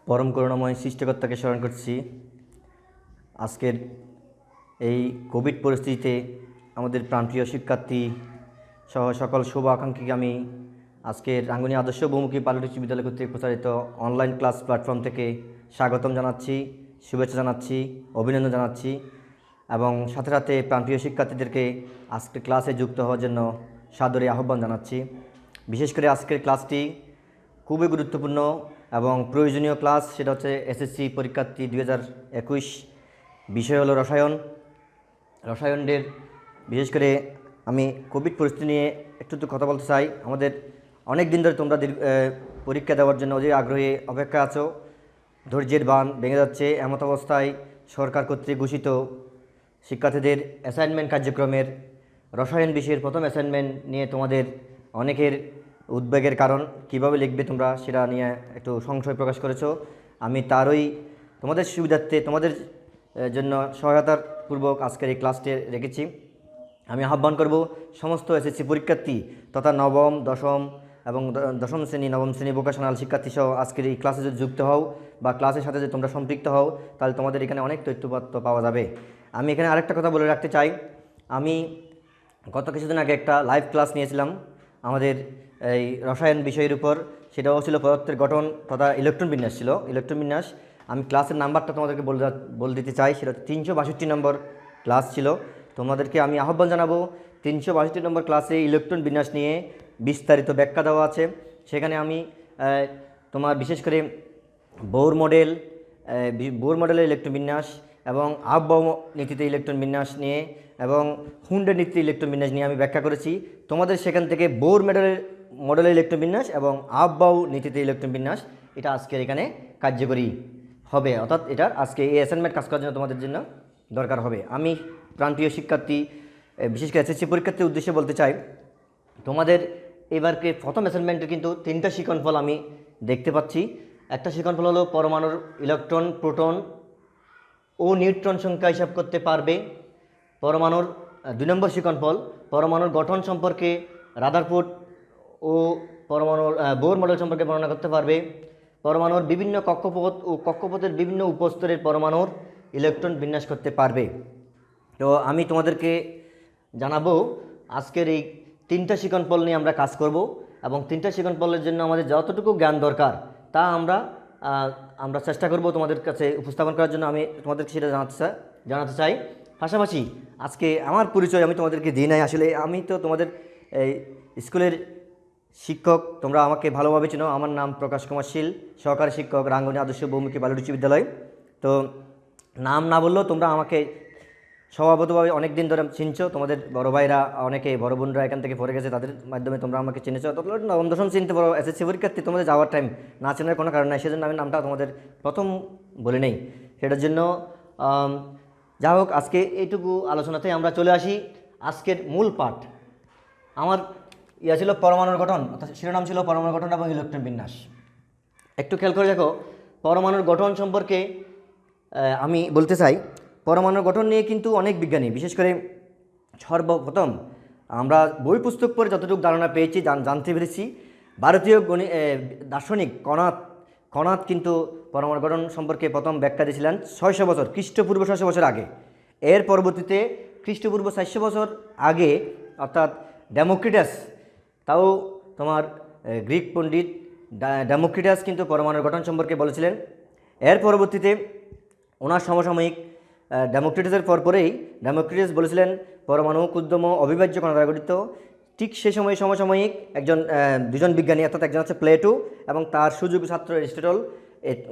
পরম করুণাময় সৃষ্টিকর্তাকে স্মরণ করছি। আজকের এই কোভিড পরিস্থিতিতে আমাদের প্রাণপ্রিয় শিক্ষার্থী সহ সকল শুভ আকাঙ্ক্ষীকে আমি আজকের রাঙ্গুনি আদর্শ বহুমুখী বালিকা উচ্চ বিদ্যালয় কর্তৃক প্রচারিত অনলাইন ক্লাস প্ল্যাটফর্ম থেকে স্বাগতম জানাচ্ছি, শুভেচ্ছা জানাচ্ছি, অভিনন্দন জানাচ্ছি এবং সাথে সাথে প্রাণপ্রিয় শিক্ষার্থীদেরকে আজকের ক্লাসে যুক্ত হওয়ার জন্য সাদরে আহ্বান জানাচ্ছি। বিশেষ করে আজকের ক্লাসটি খুবই গুরুত্বপূর্ণ এবং প্রয়োজনীয় ক্লাস। সেটা হচ্ছে এসএসসি পরীক্ষার্থী 2021, বিষয় হলো রসায়নের। বিশেষ করে আমি কোভিড পরিস্থিতি নিয়ে একটু কথা বলতে চাই। আমাদের অনেক দিন ধরে তোমরা পরীক্ষা দেওয়ার জন্য অধীর আগ্রহে অপেক্ষা আছো। ধৈর্যের বাঁধ ভেঙে যাচ্ছে। এমত অবস্থায় সরকার কর্তৃক ঘোষিত শিক্ষার্থীদের অ্যাসাইনমেন্ট কার্যক্রমের রসায়ন বিষয়ের প্রথম অ্যাসাইনমেন্ট নিয়ে তোমাদের অনেকের উদ্বেগের কারণ, কিভাবে লিখবে তোমরা সেটা নিয়ে একটু সংশয় প্রকাশ করেছো। আমি তারই তোমাদের সুবিধার্থে তোমাদের জন্য সহায়তার পূর্বক আজকের এই ক্লাসটি রেখেছি। আমি আহ্বান করব সমস্ত এসএসসি পরীক্ষার্থী তথা নবম, দশম এবং দশম শ্রেণী, নবম শ্রেণী ভোকেশনাল শিক্ষার্থী সহ আজকের এই ক্লাসে যদি যুক্ত হও বা ক্লাসের সাথে যদি তোমরা সম্পৃক্ত হও, তাহলে তোমাদের এখানে অনেক তথ্যপত্র পাওয়া যাবে। আমি এখানে আরেকটা কথা বলে রাখতে চাই। আমি গত কিছুদিন আগে একটা লাইভ ক্লাস নিয়েছিলাম আমাদের এই রসায়ন বিষয়ের উপর। সেটাও ছিল পদার্থের গঠন তথা ইলেকট্রন বিন্যাস ছিল। ইলেকট্রন বিন্যাস আমি ক্লাসের নাম্বারটা তোমাদেরকে বলে দিতে চাই। সেটা 362 নম্বর ক্লাস ছিল। তোমাদেরকে আমি আহ্বান জানাবো 362 নম্বর ক্লাসে ইলেকট্রন বিন্যাস নিয়ে বিস্তারিত ব্যাখ্যা দেওয়া আছে। সেখানে আমি তোমার বিশেষ করে বোর মডেলের ইলেকট্রন বিন্যাস এবং আফবাউ নীতিতে ইলেকট্রন বিন্যাস নিয়ে এবং হুন্ডের নীতিতে ইলেকট্রন বিন্যাস নিয়ে আমি ব্যাখ্যা করেছি। তোমাদের সেখান থেকে বোর মডেলের ইলেকট্রন বিন্যাস এবং আফবাউ নীতিতে ইলেকট্রন বিন্যাস এটা আজকের এখানে কার্যকরী হবে, অর্থাৎ এটা আজকে এই অ্যাসাইনমেন্ট কাজ করার জন্য তোমাদের জন্য দরকার হবে। আমি প্রাণপ্রিয় শিক্ষার্থী, বিশেষ করে এসএসসি পরীক্ষার্থীর উদ্দেশ্যে বলতে চাই, তোমাদের এবারকে প্রথম অ্যাসাইনমেন্টে কিন্তু 3টা শিক্ষণফল আমি দেখতে পাচ্ছি। একটা শিক্ষণফল হলো পরমাণুর ইলেকট্রন, প্রোটন ও নিউট্রন সংখ্যা হিসাব করতে পারবে। পরমাণুর 2 নম্বর শিক্ষণফল পরমাণুর গঠন সম্পর্কে রাদারফোর্ড ও পরমাণুর বোর মডেল সম্পর্কে বর্ণনা করতে পারবে। পরমাণুর বিভিন্ন কক্ষপথ ও কক্ষপথের বিভিন্ন উপস্তরের পরমাণুর ইলেকট্রন বিন্যাস করতে পারবে। তো আমি তোমাদেরকে জানাবো আজকের এই 3টা শিক্ষণফল নিয়ে আমরা কাজ করব এবং 3টা শিক্ষণফলের জন্য আমাদের যতটুকু জ্ঞান দরকার তা আমরা চেষ্টা করব তোমাদের কাছে উপস্থাপন করার জন্য। আমি তোমাদেরকে সেটা জানাতে চাই। পাশাপাশি আজকে আমার পরিচয় আমি তোমাদেরকে দিই নাই। আসলে আমি তো তোমাদের এই স্কুলের শিক্ষক, তোমরা আমাকে ভালোভাবে চেনো। আমার নাম প্রকাশ কুমার শীল, সহকারী শিক্ষক, রাঙ্গুনি আদর্শ বহুমুখী বালিকা উচ্চ বিদ্যালয়। তো নাম না বললেও তোমরা আমাকে স্বভাবতভাবে অনেক দিন ধরে চিনছো। তোমাদের বড় ভাইরা, অনেকে বড় বোনরা এখান থেকে পড়ে গেছে, তাদের মাধ্যমে তোমরা আমাকে চিনেছো। তোমরা নবম দশম চিনতে পারো। এসএসসি পরীক্ষার্থী তোমাদের যাওয়ার টাইম না চেনার কোনো কারণ নাই, সেজন্য আমি নামটা তোমাদের প্রথম বলে নেই। সেটার জন্য যা হোক, আজকে এইটুকু আলোচনাতে আমরা চলে আসি। আজকের মূল পাঠ আমার ছিল পরমাণুর গঠন, অর্থাৎ শিরোনাম ছিল পরমাণুর গঠন এবং ইলেকট্রন বিন্যাস। একটু খেয়াল করে দেখো, পরমাণুর গঠন সম্পর্কে আমি বলতে চাই। পরমাণুর গঠন নিয়ে কিন্তু অনেক বিজ্ঞানী, বিশেষ করে সর্বপ্রথম আমরা বই পুস্তক পড়ে যতটুকু ধারণা পেয়েছি, জানতে পেরেছি, ভারতীয় দার্শনিক কণাদ কিন্তু পরমাণু গঠন সম্পর্কে প্রথম ব্যাখ্যা দিয়েছিলেন 600 বছর, খ্রিস্টপূর্ব 600 বছর আগে। এর পরবর্তীতে খ্রিস্টপূর্ব 400 বছর আগে অর্থাৎ ডেমোক্রিটাস, তাও তোমার গ্রিক পণ্ডিত ডেমোক্রিটাস কিন্তু পরমাণুর গঠন সম্পর্কে বলেছিলেন। এর পরবর্তীতে ওনার সমসাময়িক ডেমোক্রিটাসের পরেই ডেমোক্রিটাস বলেছিলেন পরমাণু ক্ষুদ্রতম অবিভাজ্য কণা দ্বারা গঠিত। ঠিক সে সময় সমসাময়িক দুজন বিজ্ঞানী, অর্থাৎ একজন হচ্ছে প্লেটো এবং তার সুযোগ্য ছাত্র এরিস্টটল,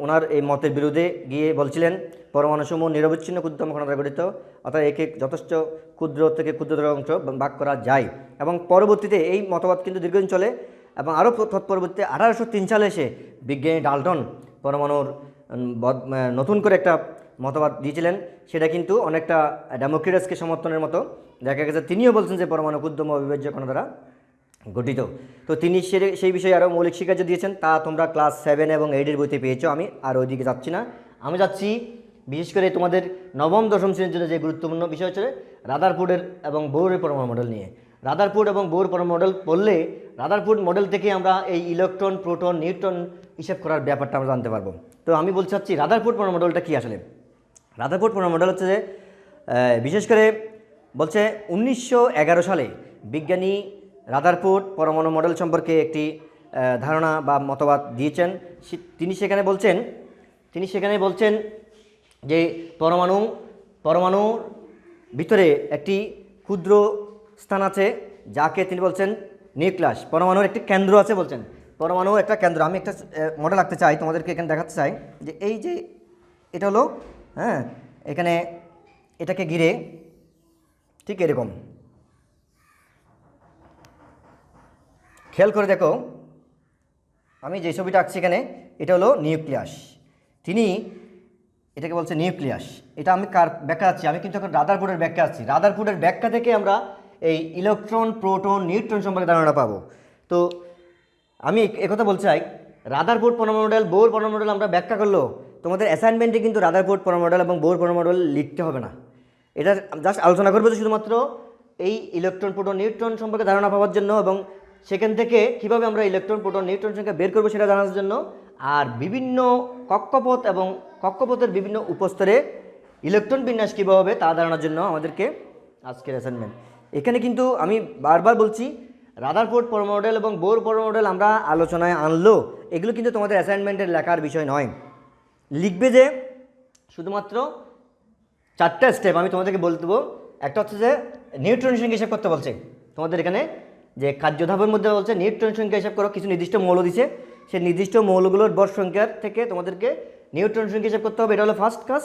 ওনার এই মতের বিরুদ্ধে গিয়ে বলছিলেন পরমাণুসমূহ নিরবচ্ছিন্ন ক্ষুদ্রতম কণা দ্বারা গঠিত, অর্থাৎ একে যথেষ্ট ক্ষুদ্র থেকে ক্ষুদ্রতর অংশ ভাগ করা যায়। এবং পরবর্তীতে এই মতবাদ কিন্তু দীর্ঘদিন চলে এবং আরও তৎপরবর্তীতে 1803 সালে এসে বিজ্ঞানী ডাল্টন পরমাণুর নতুন করে একটা মতবাদ দিয়েছিলেন। সেটা কিন্তু অনেকটা ডেমোক্রিটাসকে সমর্থনের মতো দেখা গেছে। তিনিও বলছেন যে পরমাণু ক্ষুদ্রতম অবিভাজ্য কণা দ্বারা গঠিত। তো তিনি সেই বিষয়ে আরও মৌলিক শিক্ষা দিয়েছেন, তা তোমরা ক্লাস 7 এবং 8-এর বইতে পেয়েছো। আমি আর ওইদিকে যাচ্ছি না। আমি যাচ্ছি বিশেষ করে তোমাদের নবম দশম শ্রেণীর জন্য যে গুরুত্বপূর্ণ বিষয় হচ্ছে রাদারফোর্ডের এবং বোরের পরমাণু মডেল নিয়ে। রাদারফোর্ড এবং বোর পরমাণু মডেল পড়লে রাদারফোর্ড মডেল থেকে আমরা এই ইলেকট্রন, প্রোটন, নিউট্রন হিসাব করার ব্যাপারটা আমরা জানতে পারবো। তো আমি বলতে চাচ্ছি রাদারফোর্ড পরমাণু মডেলটা কী আসলে। রাদারফোর্ড পরমাণু মডেল হচ্ছে যে বিশেষ করে বলছে 1911 সালে বিজ্ঞানী রাদারফোর্ড পরমাণু মডেল সম্পর্কে একটি ধারণা বা মতবাদ দিয়েছেন। তিনি সেখানে বলছেন যে পরমাণুর ভিতরে একটি ক্ষুদ্র স্থান আছে যাকে তিনি বলছেন নিউক্লিয়াস। পরমাণুর একটি কেন্দ্র আছে বলছেন, পরমাণুর একটা কেন্দ্র। আমি একটা মডেল আঁকতে চাই, তোমাদেরকে এখানে দেখাতে চাই যে এই যে এটা হলো, হ্যাঁ, এখানে এটাকে ঘিরে ঠিক এরকম খেয়াল করে দেখো, আমি যে ছবিটা আঁকছি এখানে এটা হলো নিউক্লিয়াস। তিনি এটাকে বলছে নিউক্লিয়াস। এটা আমি কার ব্যাখ্যা আছি, আমি কিন্তু এখন রাদারফোর্ডের ব্যাখ্যা আছি। রাদারফোর্ডের ব্যাখ্যা থেকে আমরা এই ইলেকট্রন, প্রোটন, নিউট্রন সম্পর্কে ধারণা পাবো। তো আমি একথা বলতে চাই, রাদারফোর্ড পরমাণু মডেল, বোর পরমাণু মডেল আমরা ব্যাখ্যা করলো, তোমাদের অ্যাসাইনমেন্টে কিন্তু রাদারফোর্ড পরমাণু মডেল এবং বোর পরমাণু মডেল লিখতে হবে না। এটা জাস্ট আলোচনা করবো যে শুধুমাত্র এই ইলেকট্রন, প্রোটন, নিউট্রন সম্পর্কে ধারণা পাওয়ার জন্য এবং সেখান থেকে কীভাবে আমরা ইলেকট্রন, প্রোটন, নিউট্রন সংখ্যা বের করবো সেটা জানার জন্য, আর বিভিন্ন কক্ষপথ এবং কক্ষপথের বিভিন্ন উপস্তরে ইলেকট্রন বিন্যাস কীভাবে হবে তা জানার জন্য আমাদেরকে আজকের অ্যাসাইনমেন্ট। এখানে কিন্তু আমি বারবার বলছি, রাদারফোর্ড পরমাণু মডেল এবং বোর পরমাণু মডেল আমরা আলোচনায় আনলো, এগুলো কিন্তু তোমাদের অ্যাসাইনমেন্টের লেখার বিষয় নয়। লিখবে যে শুধুমাত্র 4টা স্টেপ আমি তোমাদেরকে বলতে দেবো। একটা হচ্ছে যে নিউট্রন সংখ্যা হিসাব করতে বলছে তোমাদের এখানে, যে কার্যধাপের মধ্যে বলছে নিউট্রন সংখ্যা হিসাব করো। কিছু নির্দিষ্ট মৌল দিছে, সেই নির্দিষ্ট মৌলগুলোর ভর সংখ্যার থেকে তোমাদেরকে নিউট্রন সংখ্যা হিসাব করতে হবে। এটা হলো ফার্স্ট কাজ।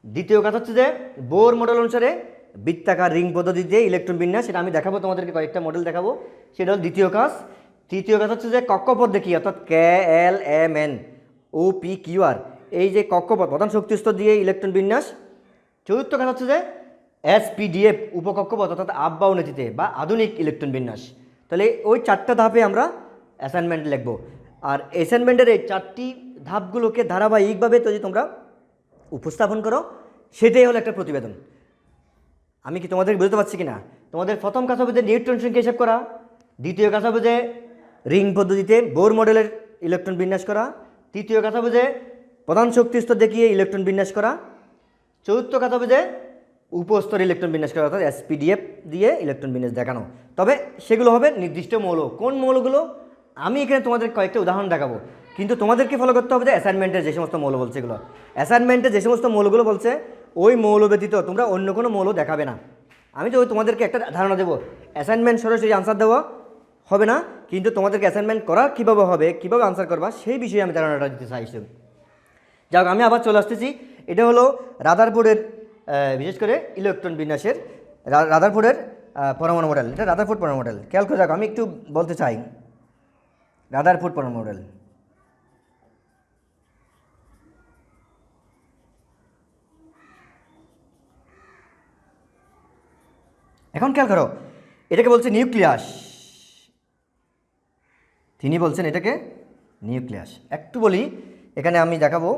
দ্বিতীয় কাজ হচ্ছে যে বোর মডেল অনুসারে বৃত্তাকার রিং পদ্ধতিতে ইলেকট্রন বিন্যাস, সেটা আমি দেখাবো তোমাদেরকে, কয়েকটা মডেল দেখাবো, সেটা হল দ্বিতীয় কাজ। তৃতীয় কাজ হচ্ছে যে কক্ষপথ দেখি, অর্থাৎ KLMNOPQR, এই যে কক্ষপথ, প্রধান শক্তি স্তর দিয়ে ইলেকট্রন বিন্যাস। চতুর্থ কাজ হচ্ছে যে SPDF, উপকক্ষপথ, অর্থাৎ আপ বা উন্নতিতে বা আধুনিক ইলেকট্রন বিন্যাস। তাহলে ওই 4টা ধাপে আমরা অ্যাসাইনমেন্ট লিখবো। আর অ্যাসাইনমেন্টের এই 4টি ধাপগুলোকে ধারাবাহিকভাবে যদি তোমরা উপস্থাপন করো, সেটাই হলো একটা প্রতিবেদন। আমি কি তোমাদের বুঝতে পারছি কিনা? তোমাদের প্রথম কাজ হবে যে নিউট্রন সংখ্যা হিসাব করা, দ্বিতীয় কাজ হবে যে রিং পদ্ধতিতে বোর মডেলের ইলেকট্রন বিন্যাস করা, তৃতীয় কাজ হবে যে প্রধান শক্তি স্তর দেখিয়ে ইলেকট্রন বিন্যাস করা, চতুর্থ কাজ হবে যে উপস্তর ইলেকট্রন বিন্যাস করা, অর্থাৎ SPDF দিয়ে ইলেকট্রন বিন্যাস দেখানো। তবে সেগুলো হবে নির্দিষ্ট মৌল। কোন মৌলগুলো আমি এখানে তোমাদের কয়েকটা উদাহরণ দেখাবো, কিন্তু তোমাদেরকে ফলো করতে হবে যে অ্যাসাইনমেন্টের যে সমস্ত মৌল বলছে, এগুলো অ্যাসাইনমেন্টে যে সমস্ত মৌলগুলো বলছে ওই মৌল ব্যতীত তোমরা অন্য কোনো মৌল দেখাবে না। আমি তো তোমাদেরকে একটা ধারণা দেবো, অ্যাসাইনমেন্ট সরাসরি আনসার দেওয়া হবে না, কিন্তু তোমাদেরকে অ্যাসাইনমেন্ট করা কীভাবে হবে, কীভাবে আনসার করবা, সেই বিষয়ে আমি ধারণাটা দিতে চাইছি। যাক, আমি আবার চলে আসতেছি। এটা হলো রাদারফোর্ডের বিশেষ করে ইলেকট্রন বিন্যাসের রাদারফোর্ডের পরমাণু মডেল। এটা রাদারফোর্ড পরমাণু মডেল। খেয়াল করে যাক, আমি একটু বলতে চাই রাদারফোর্ড পরমাণু মডেল। এখন খেয়াল করো, এটাকে বলছে নিউক্লিয়াস। তিনি বলছেন এটাকে নিউক্লিয়াস। একটু বলি, এখানে আমি দেখাবো।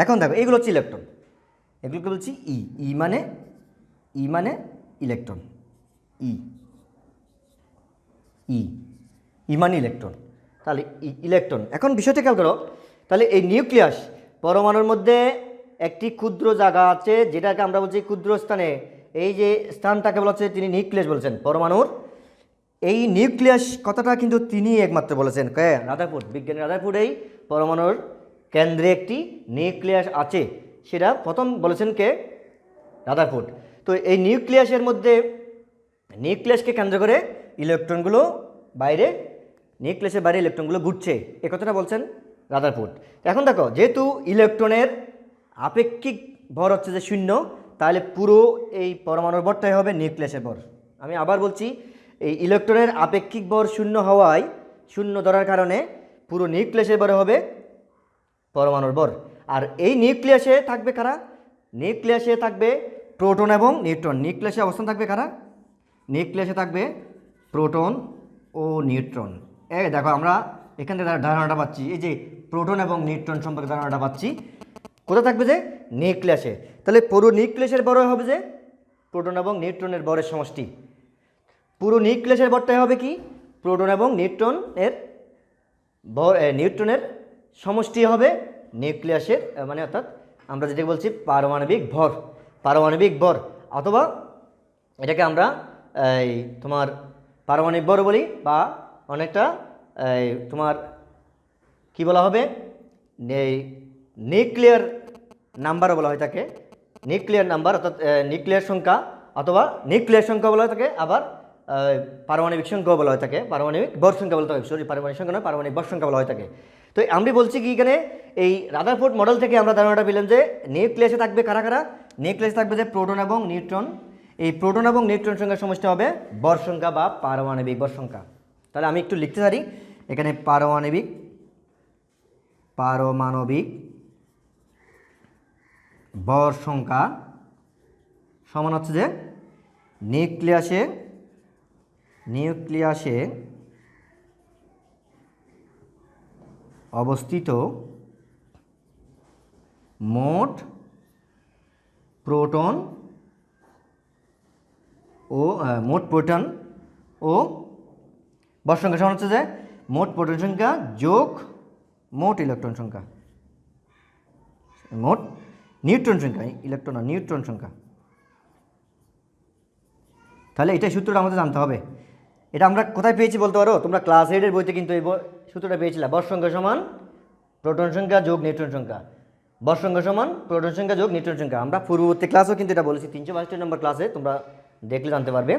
এখন দেখো, এইগুলো হচ্ছে ইলেকট্রন, এগুলোকে বলছি ই মানে ইলেকট্রন, ই মানে ইলেকট্রন। তাহলে ইলেকট্রন। এখন বিষয়টা খেয়াল করো, তাহলে এই নিউক্লিয়াস পরমাণুর মধ্যে একটি ক্ষুদ্র জায়গা আছে যেটাকে আমরা বলছি ক্ষুদ্র স্থানে। এই যে স্থানটাকে বলা হচ্ছে, তিনি নিউক্লিয়াস বলছেন পরমাণুর। এই নিউক্লিয়াস কথাটা কিন্তু তিনি একমাত্র বলেছেন, কে? রাদারফোর্ড, বিজ্ঞানী রাদারফোর্ড। এই পরমাণুর কেন্দ্রে একটি নিউক্লিয়াস আছে, সেটা প্রথম বলেছেন কে? রাদারফোর্ড। তো এই নিউক্লিয়াসের মধ্যে, নিউক্লিয়াসকে কেন্দ্র করে ইলেকট্রনগুলো বাইরে, নিউক্লিয়াসের বাইরে ইলেকট্রনগুলো ঘুরছে, এ কথাটা বলছেন রাদারফোর্ড। এখন দেখো, যেহেতু ইলেকট্রনের আপেক্ষিক ভর হচ্ছে যে 0, তাহলে পুরো এই পরমাণুর ভরটাই হবে নিউক্লিয়াসের ভর। আমি আবার বলছি, এই ইলেকট্রনের আপেক্ষিক ভর 0 হওয়ায়, 0 ধরার কারণে পুরো নিউক্লিয়াসের ভরে হবে পরমাণুর ভর। আর এই নিউক্লিয়াসে থাকবে কারা? নিউক্লিয়াসে থাকবে প্রোটন এবং নিউট্রন। নিউক্লিয়াসে অবস্থান থাকবে কারা? নিউক্লিয়াসে থাকবে প্রোটন ও নিউট্রন। এই দেখো, আমরা এখান থেকে ধারণাটা পাচ্ছি, এই যে প্রোটন এবং নিউট্রন সম্পর্কে ধারণাটা পাচ্ছি। কোথায় থাকবে? যে নিউক্লিয়াসে। তাহলে পুরো নিউক্লিয়াসের ভর হবে যে প্রোটন এবং নিউট্রনের ভরের সমষ্টি। পুরো নিউক্লিয়াসের ভরটাই হবে কি প্রোটন এবং নিউট্রনের নিউট্রনের সমষ্টি হবে নিউক্লিয়াসের মানে অর্থাৎ আমরা যেটাকে বলছি পারমাণবিক ভর অথবা এটাকে আমরা এই তোমার পারমাণবিক ভর বলি বা অনেকটা তোমার কি বলা হবে এই নিউক্লিয়ার নাম্বারও বলা হয় থাকে, নিউক্লিয়ার নাম্বার অর্থাৎ নিউক্লিয়ার সংখ্যা অথবা নিউক্লিয়ার সংখ্যা বলা হয় থাকে, আবার পারমাণবিক সংখ্যাও বলা হয় থাকে, পারমাণবিক ভর সংখ্যা বলতে হয়, সরি পারমাণবিক সংখ্যা নয়, পারমাণবিক ভর সংখ্যা বলা হয় থাকে। তো আমি বলছি কি এখানে এই রাদারফোর্ড মডেল থেকে আমরা ধারণাটা পেলাম যে নিউক্লিয়াসে থাকবে কারা কারা, নিউক্লিয়াসে থাকবে যে প্রোটন এবং নিউট্রন, এই প্রোটন এবং নিউট্রন সংখ্যার সমষ্টি হবে ভর সংখ্যা বা পারমাণবিক ভর সংখ্যা। তাহলে আমি একটু লিখতে পারি এখানে পারমাণবিক ভর সংখ্যা সমান হচ্ছে যে নিউক্লিয়াসে অবস্থিত মোট প্রোটন ও ভর সংখ্যা সমান হচ্ছে যে মোট প্রোটন সংখ্যা যোগ মোট ইলেকট্রন সংখ্যা, মোট নিউট্রন সংখ্যা, নিউট্রন সংখ্যা। তাহলে এটাই সূত্রটা আমাদের জানতে হবে। এটা আমরা কোথায় পেয়েছি বলতে পারো? তোমরা ক্লাস 8-এর বইতে কিন্তু এই সূত্রটা পেয়েছিলা, ভর সংখ্যা সমান প্রোটন সংখ্যা যোগ নিউট্রন সংখ্যা, ভর সংখ্যা সমান প্রোটন সংখ্যা যোগ নিউট্রন সংখ্যা। আমরা পূর্ববর্তী ক্লাসেও কিন্তু এটা বলেছি, 362 নম্বর ক্লাসে তোমরা দেখলে জানতে পারবে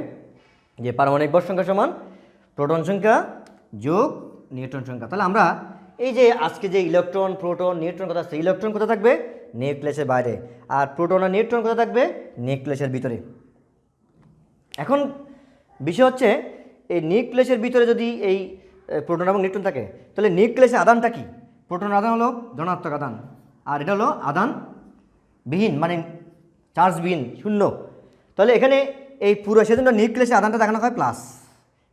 যে পারমাণবিক ভর সংখ্যা সমান প্রোটন সংখ্যা যোগ নিউট্রন সংখ্যা। তাহলে আমরা এই যে আজকে যে ইলেকট্রন প্রোটন নিউট্রন কথা আসছে, ইলেকট্রন কোথায় থাকবে নিউক্লিয়াসের বাইরে, আর প্রোটন আর নিউট্রন কোথায় থাকবে নিউক্লিয়াসের ভিতরে। এখন বিষয় হচ্ছে এই নিউক্লিয়াসের ভিতরে যদি এই প্রোটন এবং নিউট্রন থাকে তাহলে নিউক্লিয়াসের আদানটা কি? প্রোটন আদান হলো ধনাত্মক আদান, আর এটা হলো আদান বিহীন মানে চার্জবিহীন শূন্য। তাহলে এখানে এই পুরো সেজন্য নিউক্লিয়াসের আদানটা দেখানো হয় প্লাস,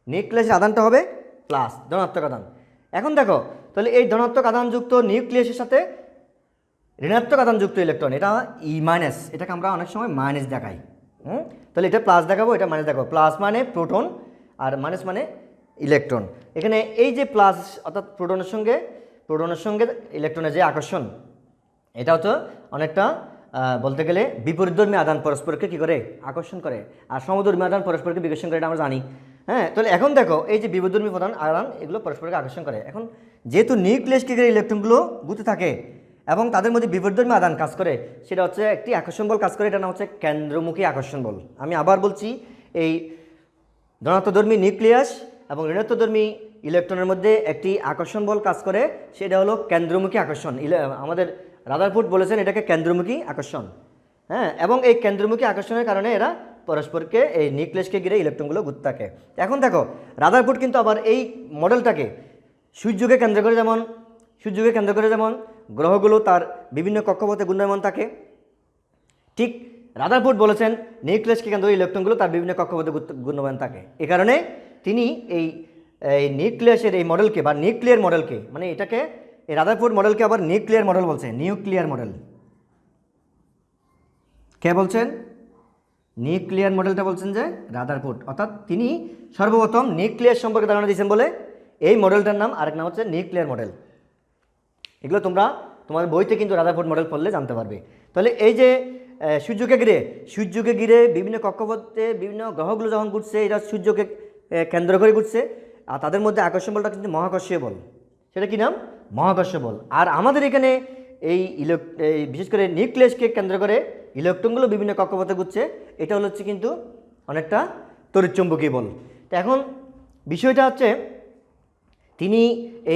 নিউক্লিয়াসের আদানটা হবে প্লাস ধনাত্মক আদান। এখন দেখো তাহলে এই ধনাত্মক আদানযুক্ত নিউক্লিয়াসের সাথে ঋণাত্মক আদানযুক্ত ইলেকট্রন, এটা ই মাইনাস, এটাকে আমরা অনেক সময় মাইনাস দেখাই। তাহলে এটা প্লাস দেখাবো, এটা মাইনাস দেখাবো। প্লাস মানে প্রোটন আর মাইনাস মানে ইলেকট্রন। এখানে এই যে প্লাস অর্থাৎ প্রোটনের সঙ্গে ইলেকট্রনের যে আকর্ষণ, এটা হচ্ছে অনেকটা বলতে গেলে বিপরীতধর্মী আদান পরস্পরকে কী করে আকর্ষণ করে, আর সমধর্মী আদান পরস্পরকে বিকর্ষণ করে, এটা আমরা জানি। হ্যাঁ, তাহলে এখন দেখো এই যে বিপরীতধর্মী আদান এগুলো পরস্পরকে আকর্ষণ করে। এখন যেহেতু নিউক্লিয়াসকে ঘিরে ইলেকট্রনগুলো ঘুরতে থাকে এবং তাদের মধ্যে বিপরীতধর্মী আদান কাজ করে, সেটা হচ্ছে একটি আকর্ষণ বল কাজ করে, এটা নাম হচ্ছে কেন্দ্রমুখী আকর্ষণ বল। আমি আবার বলছি, এই ধনাত্মধর্মী নিউক্লিয়াস এবং ঋণাত্মধর্মী ইলেকট্রনের মধ্যে একটি আকর্ষণ বল কাজ করে, সেটা হলো কেন্দ্রমুখী আকর্ষণ। আমাদের রাদারফোর্ড বলেছেন এটাকে কেন্দ্রমুখী আকর্ষণ। হ্যাঁ, এবং এই কেন্দ্রমুখী আকর্ষণের কারণে এরা পরস্পরকে এই নিউক্লিয়াসকে ঘিরে ইলেকট্রনগুলো ঘুরতে থাকে। এখন দেখো রাদারফোর্ড কিন্তু আবার এই মডেলটাকে সূর্যকে কেন্দ্র করে যেমন গ্রহগুলো তার বিভিন্ন কক্ষপথে ঘূর্ণায়মান থাকে, ঠিক রাদারফোর্ড বলেছেন নিউক্লিয়াসকে কেন্দ্র করে ইলেকট্রনগুলো তার বিভিন্ন কক্ষপথে ঘূর্ণায়মান থাকে। এ কারণে তিনি এই নিউক্লিয়াসের এই মডেলকে বা নিউক্লিয়ার মডেলকে, মানে এটাকে এই রাদারফোর্ড মডেলকে আবার নিউক্লিয়ার মডেল বলছে, নিউক্লিয়ার মডেল। কে বলছেন? নিউক্লিয়ার মডেলটা বলছেন যে রাদারফোর্ড, অর্থাৎ তিনি সর্বপ্রথম নিউক্লিয়াস সম্পর্কে ধারণা দিয়েছেন বলে এই মডেলটার নাম, আরেক নাম হচ্ছে নিউক্লিয়ার মডেল। এগুলো তোমরা তোমাদের বইতে কিন্তু রাদারফোর্ড মডেল পড়লে জানতে পারবে। তাহলে এই যে সূর্যকে ঘিরে বিভিন্ন কক্ষপথে বিভিন্ন গ্রহগুলো যখন ঘুরছে, এটা সূর্যকে কেন্দ্র করে ঘুরছে, আর তাদের মধ্যে আকর্ষণ বলটা কিন্তু মহাকর্ষীয় বল। সেটা কি নাম? মহাকর্ষীয় বল। আর আমাদের এখানে এই বিশেষ করে নিউক্লিয়াসকে কেন্দ্র করে ইলেকট্রনগুলো বিভিন্ন কক্ষপথে ঘুরছে, এটা হচ্ছে কিন্তু অনেকটা তড়িৎচুম্বকীয় বল। তো এখন বিষয়টা হচ্ছে তিনি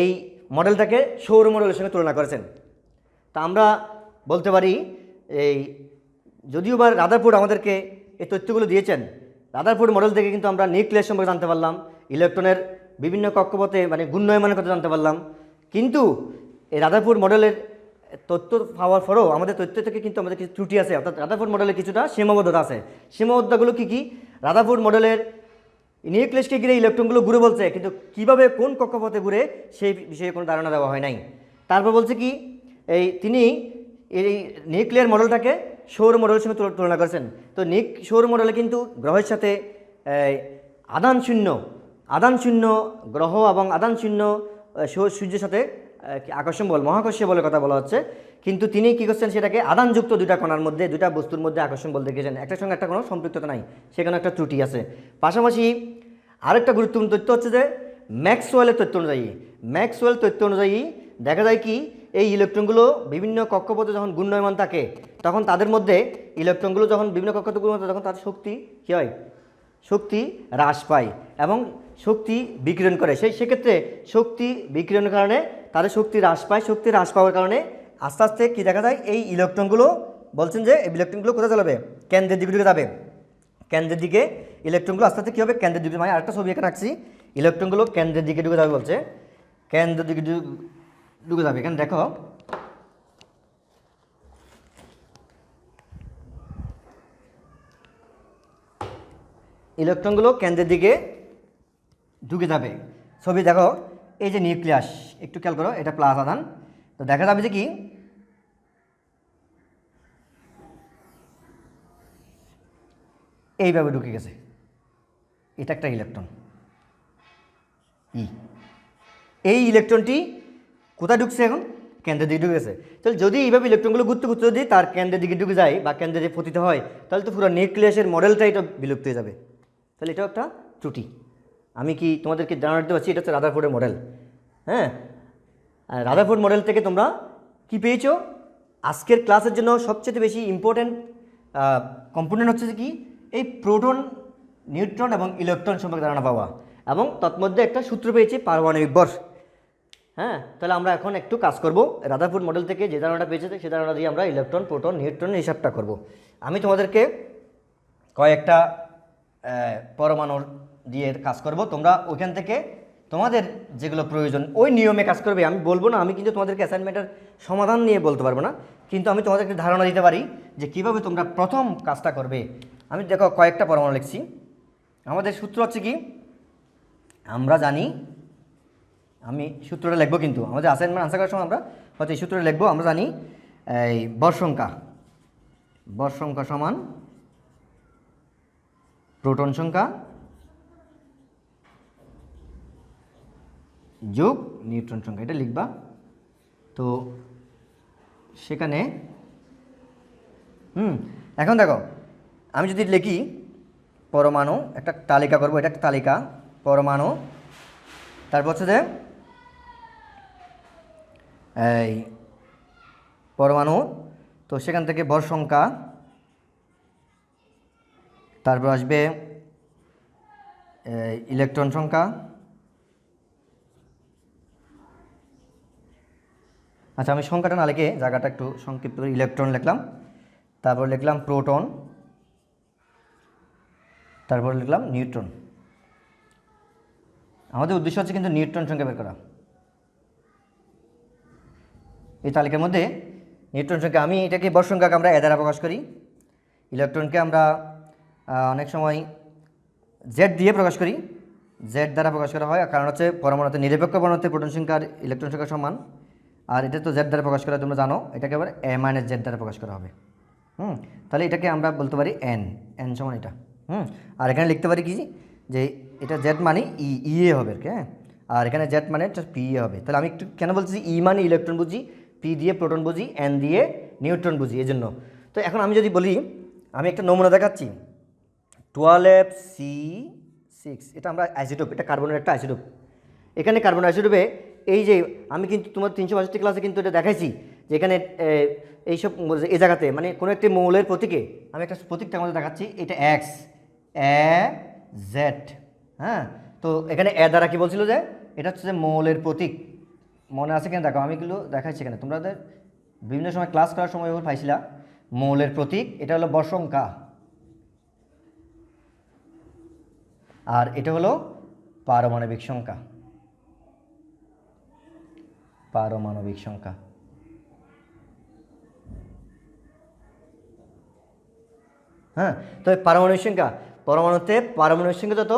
এই মডেলটাকে সৌর মডেলের সঙ্গে তুলনা করেছেন। তা আমরা বলতে পারি এই যদিও বা রাদারফোর্ড আমাদেরকে এই তথ্যগুলো দিয়েছেন, রাদারফোর্ড মডেল থেকে কিন্তু আমরা নিউক্লিয়াস সম্পর্কে জানতে পারলাম, ইলেকট্রনের বিভিন্ন কক্ষপথে মানে ঘূর্ণায়মানের কথা জানতে পারলাম। কিন্তু এই রাদারফোর্ড মডেলের তথ্য পাওয়ার পরেও আমাদের তথ্য থেকে কিন্তু আমাদের কিছু ত্রুটি আছে, অর্থাৎ রাদারফোর্ড মডেলের কিছুটা সীমাবদ্ধতা আছে। সীমাবদ্ধতাগুলো কী কী? রাদারফোর্ড মডেলের নিউক্লিয়াসকে ঘিরে ইলেকট্রনগুলো ঘুরে বলছে, কিন্তু কীভাবে কোন কক্ষপথে ঘুরে সেই বিষয়ে কোনো ধারণা দেওয়া হয় নাই। তারপর বলছে কি, তিনি এই নিউক্লিয়ার মডেলটাকে সৌর মডেলের সঙ্গে তুলনা করেছেন। তো সৌর মডেলে কিন্তু গ্রহের সাথে আধান শূন্য গ্রহ এবং আধান শূন্য সূর্যের সাথে আকর্ষণ বল মহাকর্ষীয় বলের কথা বলা হচ্ছে, কিন্তু তিনি কী করছেন সেটাকে আধানযুক্ত দুইটা কণার মধ্যে দুইটা বস্তুর মধ্যে আকর্ষণ বল দেখিয়েছেন, একটার সঙ্গে একটা কোনো সম্পৃক্ততা নাই, সেখানে একটা ত্রুটি আছে। পাশাপাশি আরেকটা গুরুত্বপূর্ণ তথ্য হচ্ছে যে ম্যাক্সওয়েলের তথ্য অনুযায়ী দেখা যায় কি এই ইলেকট্রনগুলো বিভিন্ন কক্ষপথে যখন ঘূর্ণায়মান থাকে তখন তাদের মধ্যে ইলেকট্রনগুলো যখন বিভিন্ন কক্ষপথে ঘূর্ণায়মান তখন তাদের শক্তি কী হয়, শক্তি হ্রাস পায় এবং শক্তি বিকিরণ করে। সেক্ষেত্রে শক্তি বিকিরণের কারণে তাদের শক্তি হ্রাস পায়, শক্তি হ্রাস পাওয়ার কারণে আস্তে আস্তে কী দেখা যায় এই ইলেকট্রনগুলো বলছেন যে এই ইলেকট্রনগুলো কোথায় চলাবে, কেন্দ্রের দিকে যাবে, কেন্দ্রের দিকে ইলেকট্রনগুলো আস্তে আস্তে কী হবে কেন্দ্রের দিকে, মানে আরেকটা ছবি এখানে রাখছি, ইলেকট্রনগুলো কেন্দ্রের দিকে ঢুকে যাবে বলছে, কেন্দ্রের দিকে ঢুকে যাবে। এখানে দেখো ইলেকট্রনগুলো কেন্দ্রের দিকে ঢুকে যাবে। ছবি দেখো এই যে নিউক্লিয়াস, একটু খেয়াল করো, এটা প্লাস আধান, তো দেখা যাবে যে কি এইভাবে ঢুকে গেছে, এটা একটা ইলেকট্রন এই ইলেকট্রনটি কোথায় ঢুকছে এখন, কেন্দ্রের দিকে ঢুকে গেছে। তাহলে যদি এইভাবে ইলেকট্রনগুলো ঘুরতে ঘুরতে যদি তার কেন্দ্রের দিকে ঢুকে যায় বা কেন্দ্রে যে পতিত হয় তাহলে তো পুরো নিউক্লিয়াসের মডেলটাই এটা বিলুপ্ত হয়ে যাবে। তাহলে এটাও একটা ত্রুটি। আমি কি তোমাদেরকে জানাতে পারছি এটা হচ্ছে রাদারফোর্ডের মডেল। হ্যাঁ, রাদারফোর্ড মডেল থেকে তোমরা কি পেয়েছো, আজকের ক্লাসের জন্য সবচেয়ে বেশি ইম্পর্ট্যান্ট কম্পোনেন্ট হচ্ছে কি এই প্রোটন, নিউট্রন এবং ইলেকট্রন সম্পর্কে ধারণা পাওয়া, এবং তৎমধ্যে একটা সূত্র পেয়েছি পারমাণবিক ভর। হ্যাঁ, তাহলে আমরা এখন একটু কাজ করব রাদারফোর্ড মডেল থেকে যে ধারণাটা পেয়েছে সেই ধারণা দিয়ে আমরা ইলেকট্রন, প্রোটন, নিউট্রনের হিসাবটা করব। আমি তোমাদেরকে কয়েকটা পরমাণু দিয়ে কাজ করব, তোমরা ওইখান থেকে তোমাদের যেগুলো প্রয়োজন ওই নিয়মে কাজ করবে। আমি বলবো না, আমি কিন্তু তোমাদেরকে অ্যাসাইনমেন্টের সমাধান নিয়ে বলতে পারবো না, কিন্তু আমি তোমাদেরকে ধারণা দিতে পারি যে কীভাবে তোমরা প্রথম কাজটা করবে। আমি দেখো কয়েকটা পরমাণু লিখছি। আমাদের সূত্র হচ্ছে কি, আমরা জানি, আমি সূত্রটা লিখবো কিন্তু আমাদের অ্যাসাইনমেন্ট আনসার করার সময় আমরা হয়তো এই সূত্রটা লিখবো। আমরা জানি এই ভর সংখ্যা সমান প্রোটন সংখ্যা যোগ নিউট্রন সংখ্যা, এটা লিখবা। তো সেখানে এখন দেখো আমি যদি লিখি পরমাণু, একটা তালিকা করব, এটা একটা তালিকা পরমাণু, তারপর হচ্ছে যে এই পরমাণু, তো সেখান থেকে ভর সংখ্যা, তারপর আসবে ইলেকট্রন সংখ্যা, আচ্ছা আমি সংখ্যাটা না লিখে জায়গাটা একটু সংক্ষিপ্ত করে ইলেকট্রন লিখলাম, তারপর লিখলাম প্রোটন, তারপর লিখলাম নিউট্রন। আমাদের উদ্দেশ্য হচ্ছে কিন্তু নিউট্রন সংখ্যা বের করা। এই তালিকার মধ্যে নিউট্রন সংখ্যা, আমি এটাকে ভর সংখ্যাকে আমরা এ দ্বারা প্রকাশ করি, ইলেকট্রনকে আমরা অনেক সময় জেড দিয়ে প্রকাশ করি, জেড দ্বারা প্রকাশ করা হয়, কারণ হচ্ছে পরমাণুতে নিরপেক্ষ পরমাণুতে প্রোটন সংখ্যা আর ইলেকট্রন সংখ্যা সমান, আর এটা তো জেড দ্বারা প্রকাশ করা তোমরা জানো, এটাকে আবার এ মাইনাস জেড দ্বারা প্রকাশ করা হবে। তাহলে এটাকে আমরা বলতে পারি এন সমান এটা। আর এখানে লিখতে পারি কি যে এটা জেড মানে ই এ হবে, হ্যাঁ, আর এখানে জেড মানে এটা পি এ হবে। তাহলে আমি একটু কেন বলছি ই মানে ইলেকট্রন বুঝি, পি দিয়ে প্রোটন বুঝি, এন দিয়ে নিউট্রন বুঝি, এই জন্য। তো এখন আমি যদি বলি, আমি একটা নমুনা দেখাচ্ছি 12C6, এটা আমরা আইসোটোপ, এটা কার্বনের একটা আইসোটোপ। এখানে কার্বন আইসোটোপে এই যে আমি কিন্তু তোমার 365 ক্লাসে কিন্তু এটা দেখাইছি যে এখানে এইসব এই জায়গাতে মানে কোনো একটি মৌলের প্রতীকে আমি একটা প্রতীকটা আমাদের দেখাচ্ছি, এটা এক্স এ জেড। হ্যাঁ, তো এখানে এ দ্বারা কি বলছিল যে এটা হচ্ছে যে মৌলের প্রতীক, মনে আছে কিনা দেখো, আমি এগুলো দেখাচ্ছি এখানে, তোমাদের বিভিন্ন সময় ক্লাস করার সময় এগুলো পাইছিলা। মৌলের প্রতীক এটা হলো ভর সংখ্যা, আর এটা হলো পারমাণবিক সংখ্যা, পারমাণবিক সংখ্যা। হ্যাঁ, তো পারমাণবিক সংখ্যা, পরমাণুতে পারমাণবিক সংখ্যা তত,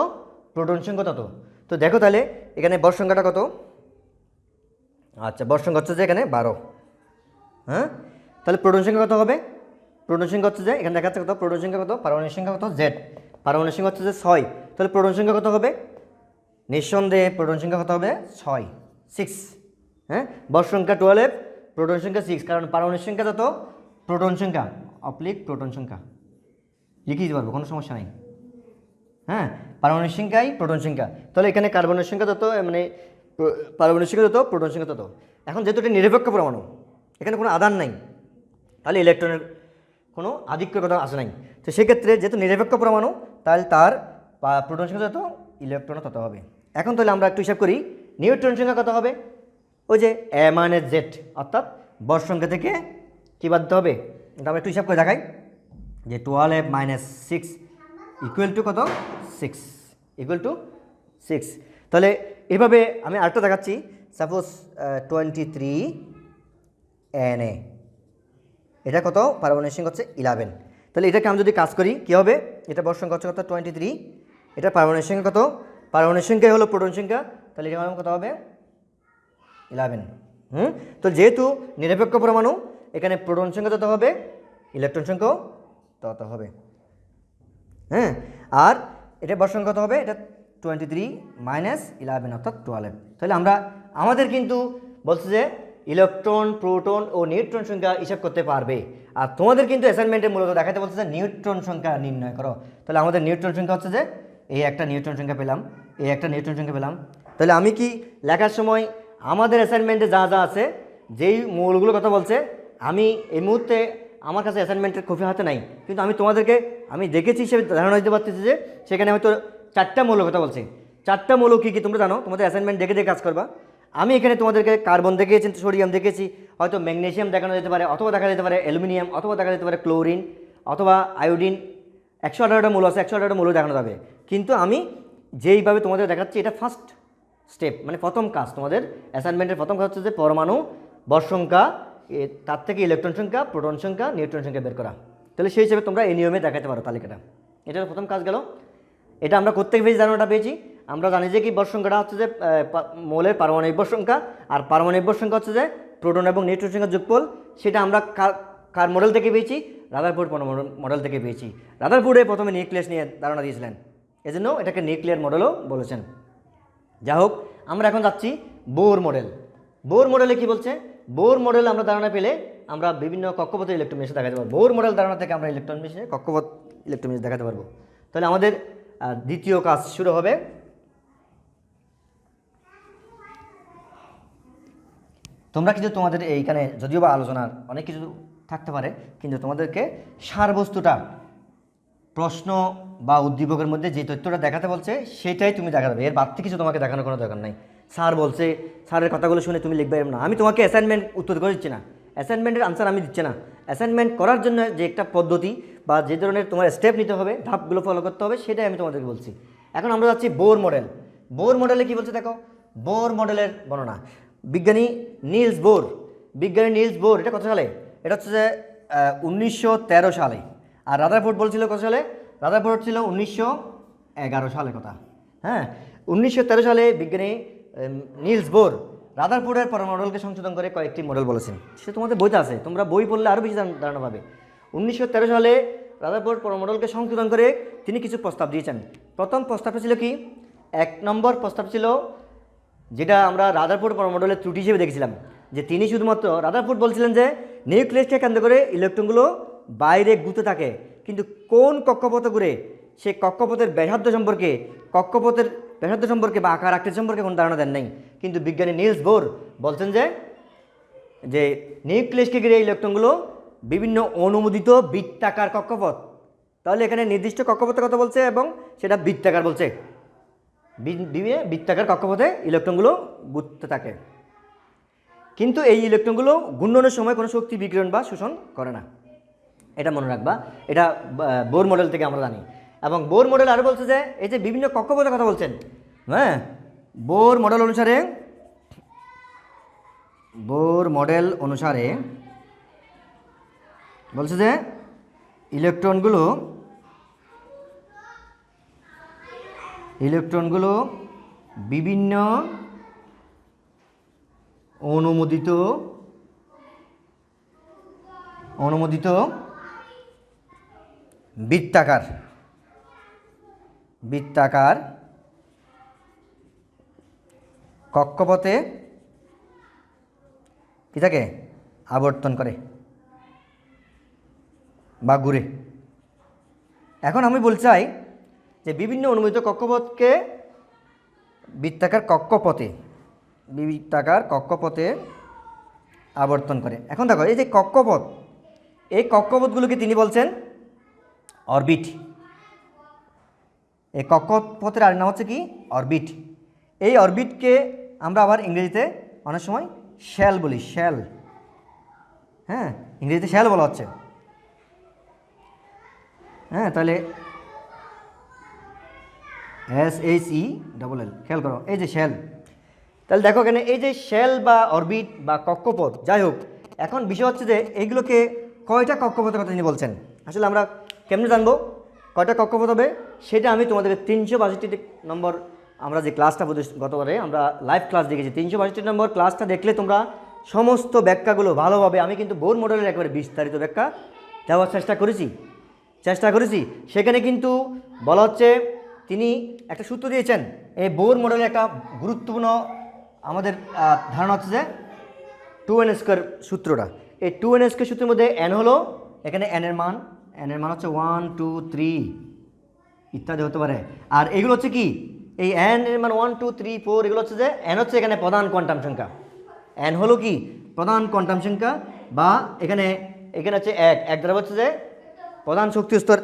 প্রোটন সংখ্যা তত। তো দেখো তাহলে এখানে ভর সংখ্যাটা কত, আচ্ছা ভর সংখ্যা হচ্ছে যে এখানে 12। হ্যাঁ, তাহলে প্রোটন সংখ্যা কত হবে, প্রোটন সংখ্যা হচ্ছে যে এখানে দেখাচ্ছে কত, প্রোটন সংখ্যা কত, পারমাণবিক সংখ্যা কত জেড, পারমাণবিক সংখ্যা হচ্ছে যে 6। তো তাহলে প্রোটন সংখ্যা কত হবে? নিঃসন্দেহে প্রোটন সংখ্যা কত হবে? 6। হ্যাঁ, বর সংখ্যা 12, প্রোটন সংখ্যা 6, কারণ পারমাণবিক সংখ্যা যত প্রোটন সংখ্যা অপ্লিক প্রোটন সংখ্যা লিখে দিতে পারবো, কোনো সমস্যা নেই। হ্যাঁ, পারমাণবিক সংখ্যাই প্রোটন সংখ্যা, তাহলে এখানে কার্বনের সংখ্যা তত, মানে পারমাণবিক সংখ্যা তত, প্রোটন সংখ্যা তত। এখন যেহেতু এটা নিরপেক্ষ পরমাণু, এখানে কোনো আধান নাই, তাহলে ইলেকট্রনের কোনো আধিক্যের কথা আসে নাই। তো সেক্ষেত্রে যেহেতু নিরপেক্ষ পরমাণু, তাহলে তার প্রোটন সংখ্যা তত, ইলেকট্রনও তত হবে। এখন তাহলে আমরা একটু হিসাব করি, নিউট্রন সংখ্যা কত হবে? ওই যে - z, অর্থাৎ বর সংখ্যা থেকে কী বাধ্য হবে, এটা আমরা একটু হিসাব করে দেখাই যে 12F - 6 ইকুয়াল টু কত? 6, ইকুয়াল টু 6। তাহলে এভাবে আমি আরেকটা দেখাচ্ছি, সাপোজ 23Na, এটা কত? পারমাণবিক সংখ্যা হচ্ছে 11। তাহলে এটাকে আমি যদি কাজ করি কী হবে? এটা বর সংখ্যা হচ্ছে কত? 23, এটা পারমাণবিক সংখ্যা কত? পারমাণবিক সংখ্যা হলো প্রোটন সংখ্যা, তাহলে এটা কত হবে? 11। তো যেহেতু নিরপেক্ষ পরমাণু, এখানে প্রোটন সংখ্যা তত হবে, ইলেকট্রন সংখ্যাও তত হবে। হ্যাঁ, আর এটা বর সংখ্যা কত হবে? এটা 23 - 11 অর্থাৎ 12। তাহলে আমাদের কিন্তু বলছে যে ইলেকট্রন, প্রোটন ও নিউট্রন সংখ্যা হিসাব করতে পারবে। আর তোমাদের কিন্তু অ্যাসাইনমেন্টে মূলত দেখাতে বলছে যে নিউট্রন সংখ্যা নির্ণয় করো। তাহলে আমাদের নিউট্রন সংখ্যা হচ্ছে যে এই একটা নিউট্রন সংখ্যা পেলাম, এই একটা নিউট্রন সংখ্যা পেলাম। তাহলে আমি কি লেখার সময় আমাদের অ্যাসাইনমেন্টে যা যা আছে, যেই মৌলগুলো কথা বলছে, আমি এই মুহূর্তে আমার কাছে অ্যাসাইনমেন্টের কপি হাতে নাই, কিন্তু আমি তোমাদেরকে আমি দেখেছি হিসেবে ধারণা দিতে পারতেছি যে সেখানে হয়তো 4টা মৌল কথা বলছে। 4টা মৌল কী কী তোমরা জানো, তোমাদের অ্যাসাইনমেন্ট দেখে দেখে কাজ করবা। আমি এখানে তোমাদেরকে কার্বন দেখিয়েছি, সোডিয়াম দেখেছি, হয়তো ম্যাগনেসিয়াম দেখানো যেতে পারে, অথবা দেখা যেতে পারে অ্যালুমিনিয়াম, অথবা দেখা যেতে পারে ক্লোরিন, অথবা আয়োডিন। 118টা মৌল আছে, 118টা মৌল দেখানো যাবে। কিন্তু আমি যেইভাবে তোমাদের দেখাচ্ছি, এটা ফার্স্ট স্টেপ, মানে প্রথম কাজ। তোমাদের অ্যাসাইনমেন্টের প্রথম কাজ হচ্ছে যে পরমাণু, বর সংখ্যা, তার থেকে ইলেকট্রন সংখ্যা, প্রোটন সংখ্যা, নিউট্রন সংখ্যা বের করা। তাহলে সেই হিসেবে তোমরা এই নিয়মে দেখাতে পারো তালিকাটা। এটা প্রথম কাজ গেল। এটা আমরা কোত্থেকে পেয়েছি জানো? ওটা পেয়েছি আমরা জানি যে কি বর সংখ্যাটা হচ্ছে যে মৌলের পারমাণবিক বর সংখ্যা, আর পারমাণবিক বর সংখ্যা হচ্ছে যে প্রোটন এবং নিউট্রন সংখ্যার যোগফল। সেটা আমরা কার মডেল থেকে পেয়েছি? রাদারফোর্ড মডেল থেকে পেয়েছি। রাদারফোর্ডে প্রথমে নিউক্লিয়াস নিয়ে ধারণা দিয়েছিলেন, এজন্য এটাকে নিউক্লিয়ার মডেলও বলেছেন। যা হোক, আমরা এখন যাচ্ছি বোর মডেল। বোর মডেলে কি বলছে? বোর মডেল আমরা ধারণা পেলে আমরা বিভিন্ন কক্ষপথের ইলেকট্রন মেশিন দেখাতে পারবো। বোর মডেল ধারণা থেকে আমরা ইলেকট্রন মেশিনে কক্ষপথ ইলেকট্রন মেশিন দেখাতে পারবো। তাহলে আমাদের দ্বিতীয় কাজ শুরু হবে। তোমরা কিন্তু তোমাদের এইখানে যদিও বা আলোচনার অনেক কিছু থাকতে পারে, কিন্তু তোমাদেরকে সারবস্তুটা প্রশ্ন বা উদ্দীপকের মধ্যে যে তথ্যটা দেখাতে বলছে সেটাই তুমি দেখাতে হবে। এর বাড়তি কিছু তোমাকে দেখানোর কোনো দরকার নাই। স্যার বলছে, স্যারের কথাগুলো শুনে তুমি লিখবে না। আমি তোমাকে অ্যাসাইনমেন্ট উত্তর করে দিচ্ছি না, অ্যাসাইনমেন্টের আনসার আমি দিচ্ছি না। অ্যাসাইনমেন্ট করার জন্য যে একটা পদ্ধতি বা যে ধরনের তোমার স্টেপ নিতে হবে, ধাপগুলো ফলো করতে হবে, সেটাই আমি তোমাদেরকে বলছি। এখন আমরা যাচ্ছি বোর মডেল। বোর মডেলে কি বলছে দেখো, বোর মডেলের বর্ণনা। বিজ্ঞানী নিলস বোর, এটা কত সালে? এটা হচ্ছে যে 1913 সালে। আর রাদারফোর্ড বলছিল কত সালে? রাদারফোর্ড ছিল 1911 সালে কথা। হ্যাঁ, 1913 সালে বিজ্ঞানী নিলস বোর রাদারফোর্ডের পরমাণুকে সংশোধন করে কয়েকটি মডেল বলেছেন। সে তোমাদের বইতে আছে, তোমরা বই পড়লে আরও বেশি ধারণা পাবে। 1913 সালে রাদারফোর্ড পরমাণুকে সংশোধন করে তিনি কিছু প্রস্তাব দিয়েছেন। প্রথম প্রস্তাবটা ছিল কি? 1 নম্বর প্রস্তাব ছিল, যেটা আমরা রাদারফোর্ড পরমাণুর ত্রুটি হিসেবে দেখেছিলাম, যে তিনি শুধুমাত্র রাদারফোর্ড বলছিলেন যে নিউক্লিয়াসকে কেন্দ্র করে ইলেকট্রনগুলো বাইরে ঘুরতে থাকে, কিন্তু কোন কক্ষপথে ঘুরে সে কক্ষপথের ব্যাসার্ধ সম্পর্কে বা আকার আকৃতি সম্পর্কে কোনো ধারণা দেন নাই। কিন্তু বিজ্ঞানী নিলস বোর বলছেন যে নিউক্লিয়াসকে ঘিরে ইলেকট্রনগুলো বিভিন্ন অনুমোদিত বৃত্তাকার কক্ষপথ। তাহলে এখানে নির্দিষ্ট কক্ষপথের কথা বলছে এবং সেটা বৃত্তাকার বলছে। বৃত্তাকার কক্ষপথে ইলেকট্রনগুলো ঘুরতে থাকে, কিন্তু এই ইলেকট্রনগুলো ঘূর্ণনের সময় কোনো শক্তি বিকিরণ বা শোষণ করে না। এটা মনে রাখবা, এটা বোর মডেল থেকে আমরা জানি। এবং বোর মডেল আরও বলছে যে এই যে বিভিন্ন কক্ষপথের কথা বলছেন, হ্যাঁ, বোর মডেল অনুসারে বলছে যে ইলেকট্রনগুলো বিভিন্ন অনুমোদিত বৃত্তাকার বৃত্তাকার কক্ষপথে কি থাকে আবর্তন করে বা ঘুরে। এখন আমি বলতে চাই যে বিভিন্ন অনুমোদিত কক্ষপথকে বৃত্তাকার কক্ষপথে আবর্তন করে। এখন দেখো এই যে কক্ষপথ, এই কক্ষপথগুলোকে তিনি বলছেন অরবিট। এই কক্ষপথের আর নাম হচ্ছে কি অরবিট। এই অরবিটকে আমরা আবার ইংরেজিতে অনেক সময় শ্যাল বলি, শ্যাল। হ্যাঁ, ইংরেজিতে শ্যাল বলা হচ্ছে। হ্যাঁ, তাহলে SHELL, খেয়াল করো এই যে শ্যাল। তাহলে দেখো এখানে এই যে শ্যাল বা অরবিট বা কক্ষপথ, যাই হোক, এখন বিষয় হচ্ছে যে এইগুলোকে কয়টা কক্ষপথের কথা তিনি বলছেন। আসলে আমরা কেমনে জানবো কয়টা কক্ষপথ হবে, সেটা আমি তোমাদেরকে 362 নম্বর আমরা যে ক্লাসটা গতবারে আমরা লাইভ ক্লাস দেখেছি, 362 নম্বর ক্লাসটা দেখলে তোমরা সমস্ত ব্যাখ্যাগুলো ভালোভাবে, আমি কিন্তু বোর মডেলের একেবারে বিস্তারিত ব্যাখ্যা দেওয়ার চেষ্টা করেছি। সেখানে কিন্তু বলা হচ্ছে তিনি একটা সূত্র দিয়েছেন। এই বোর মডেলের একটা গুরুত্বপূর্ণ আমাদের ধারণা হচ্ছে যে 2n² সূত্রটা। এই 2n² সূত্রের মধ্যে n হলো, এখানে n এর মান হচ্ছে 1 2 3 ইত্যাদি হতে পারে। আর এগুলো হচ্ছে কি, এই n এর মান 1 2 3 4, এগুলো হচ্ছে যে n হচ্ছে এখানে প্রধান কোয়ান্টাম সংখ্যা। n হলো কি প্রধান কোয়ান্টাম সংখ্যা, বা এখানে হচ্ছে এক দ্বারা হচ্ছে যে প্রধান শক্তি স্তর।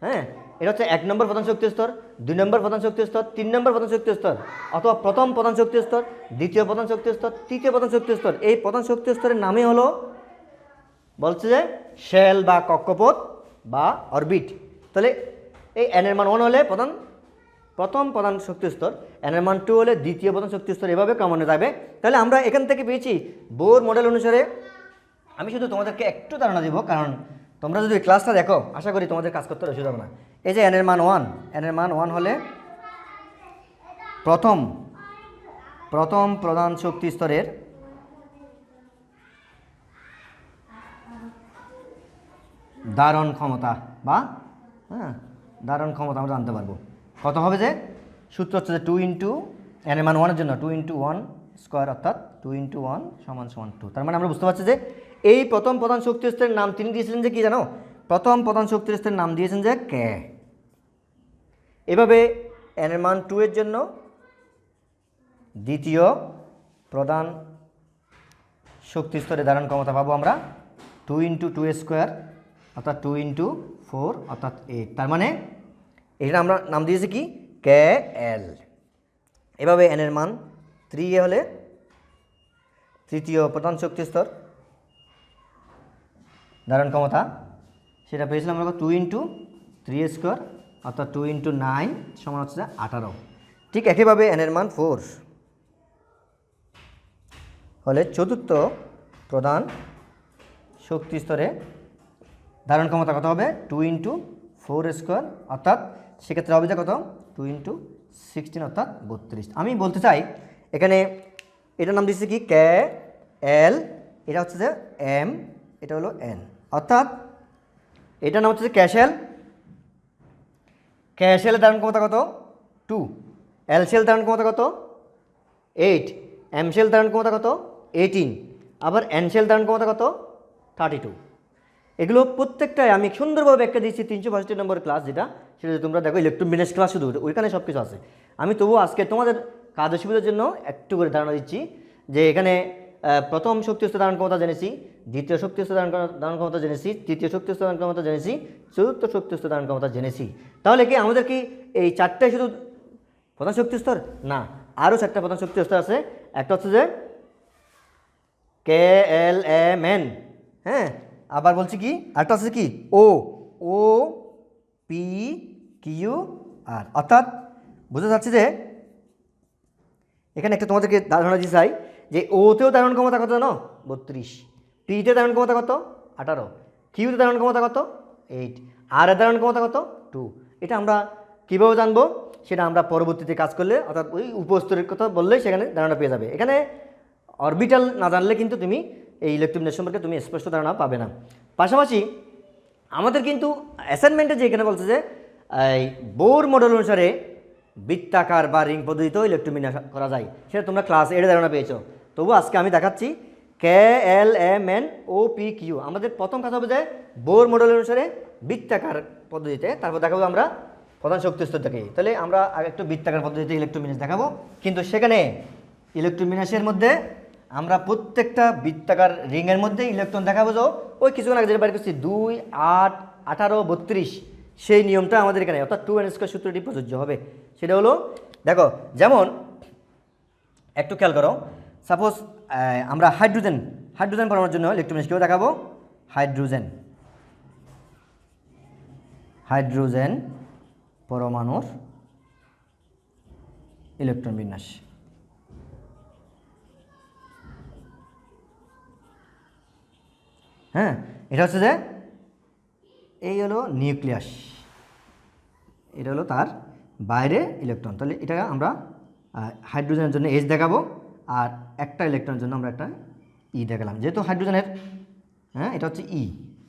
হ্যাঁ, এটা হচ্ছে 1 নম্বর প্রধান শক্তি স্তর, 2 নম্বর প্রধান শক্তি স্তর, 3 নম্বর প্রধান শক্তি স্তর, অথবা প্রথম প্রধান শক্তি স্তর, দ্বিতীয় প্রধান শক্তি স্তর, তৃতীয় প্রধান শক্তি স্তর। এই প্রধান শক্তি স্তরের নামই হলো বলছে যে শ্যাল বা কক্ষপথ বা অরবিট। তাহলে এই n এর মান 1 হলে প্রথম প্রধান শক্তি স্তর, n এর মান 2 হলে দ্বিতীয় প্রধান শক্তি স্তর, এভাবে ক্রমান্বয়ে যাবে। তাহলে আমরা এখান থেকে পেয়েছি বোর মডেল অনুসারে। আমি শুধু তোমাদেরকে একটু ধারণা দিব, কারণ তোমরা যদি ক্লাসটা দেখো আশা করি তোমাদের কাজ করতে অসুবিধা হবে না। এই যে n এর মান 1 হলে প্রথম প্রধান শক্তি স্তরের ধারণ ক্ষমতা বা ধারণ ক্ষমতা আমরা জানতে পারবো কত হবে। যে সূত্র হচ্ছে যে 2 ইন্টু n এর মান 1 এর জন্য 2 × 1 স্কোয়ার, অর্থাৎ 2 × 1 = 2। তার মানে আমরা বুঝতে পারছি যে এই প্রথম প্রধান শক্তি স্তরের নাম তিনি দিয়েছিলেন যে কি জানো, প্রথম প্রধান শক্তি স্তরের নাম দিয়েছেন যে কে। এভাবে n এর মান 2 এর জন্য দ্বিতীয় প্রধান শক্তি স্তরের ধারণ ক্ষমতা পাবো আমরা 2 × 2² অর্থাৎ 2 × 4 অর্থাৎ 8। তার মানে এটা আমরা নাম দিয়েছি কি KL। এভাবে n এর মান 3 হলে তৃতীয় প্রধান শক্তি স্তর ধারণ ক্ষমতা, সেটা পেয়েছিলাম আমরা 2 × 3² অর্থাৎ 2 × 9 সমান হচ্ছে 18। ঠিক একইভাবে n এর মান 4 হলে চতুর্থ প্রধান শক্তি স্তরে ধারণ ক্ষমতা কত হবে 2 × 4² অর্থাৎ সেক্ষেত্রে হবে যে কত 2 × 16 অর্থাৎ 32। আমি বলতে চাই এখানে এটার নাম দিচ্ছি কি KL, এটা হচ্ছে যে M, এটা হলো N, অর্থাৎ এটার নাম হচ্ছে যে ক্যাশেল ধারণ ক্ষমতা কত 2, L শেল ধারণ ক্ষমতা কত 8, M শেল ধারণ ক্ষমতা কত 18, আবার N শেল ধারণ ক্ষমতা কত 32। এগুলো প্রত্যেকটাই আমি সুন্দরভাবে ব্যাখ্যা দিয়েছি 362 নম্বর ক্লাস, যেটা সেটা তোমরা দেখো ইলেকট্রোবিনেস ক্লাস, শুধু ওইখানে সব কিছু আছে। আমি তবুও আজকে তোমাদের কাজের সুবিধার জন্য একটু করে ধারণা দিচ্ছি যে এখানে প্রথম শক্তি স্তর ধারণ ক্ষমতা জেনেছি, দ্বিতীয় শক্তি স্তর ধারণ ক্ষমতা জেনেছি, তৃতীয় শক্তি স্তর ধারণ ক্ষমতা জেনেছি, চতুর্থ শক্তি স্তর ধারণ ক্ষমতা জেনেছি। তাহলে কি আমাদের কি এই চারটাই শুধু প্রধান শক্তি স্তর? না, আরও চারটা প্রধান শক্তি স্তর আছে। একটা হচ্ছে যে KLMN, হ্যাঁ, আবার বলছি কি আরেকটা আছে কি OPQR, অর্থাৎ বুঝতে চাচ্ছি যে এখানে একটা তোমাদেরকে ধারণা দিতে চাই যে ওতেও ধারণ ক্ষমতা কত জানো 32, পিতে ধারণ ক্ষমতা কত 18, কিউতে ধারণ ক্ষমতা কত 8, আর এর ধারণ ক্ষমতা কত 2। এটা আমরা কীভাবে জানবো সেটা আমরা পরবর্তীতে কাজ করলে, অর্থাৎ ওই উপস্তরের কথা বললেই সেখানে ধারণা পেয়ে যাবে। এখানে অরবিটাল না জানলে কিন্তু তুমি এই ইলেকট্রোবিনেস সম্পর্কে তুমি স্পষ্ট ধারণা পাবে না। পাশাপাশি আমাদের কিন্তু অ্যাসাইনমেন্টে যে এখানে বলছে যে এই বোর মডেল অনুসারে বৃত্তাকার বা রিং পদ্ধতিতেও ইলেকট্রন বিন্যাস করা যায়, সেটা তোমরা ক্লাস 8 ধারণা পেয়েছো। তবু আজকে আমি দেখাচ্ছি KLMNOPQ। আমাদের প্রথম কাজ হবে যে বোর মডেল অনুসারে বৃত্তাকার পদ্ধতিতে, তারপর দেখাবো আমরা প্রধান শক্তি স্তর থেকে। তাহলে আমরা আগে একটু বৃত্তাকার পদ্ধতিতে ইলেকট্রন বিন্যাস দেখাবো, কিন্তু সেখানে ইলেকট্রন বিন্যাসের মধ্যে আমরা প্রত্যেকটা বৃত্তাকার রিংয়ের মধ্যে ইলেকট্রন দেখাবো। যে ওই কিছুক্ষণ আগে যেটা বাইর করছি 2, 8, 18, 32, সেই নিয়মটা আমাদের এখানে অর্থাৎ 2n² সূত্রটি প্রযোজ্য হবে। সেটা হলো দেখো, যেমন একটু খেয়াল করো, সাপোজ আমরা হাইড্রোজেন পরমাণুর জন্য ইলেকট্রন বিন্যাস কেউ দেখাবো। হাইড্রোজেন পরমাণুর ইলেকট্রন বিন্যাস। হ্যাঁ, এটা হচ্ছে যে এই হলো নিউক্লিয়াস, এটা হলো তার বাইরে ইলেকট্রন। তাহলে এটা আমরা হাইড্রোজেনের জন্য H দেখাবো, আর একটা ইলেকট্রনের জন্য আমরা একটা E দেখালাম। যেহেতু হাইড্রোজেনের, হ্যাঁ, এটা হচ্ছে E,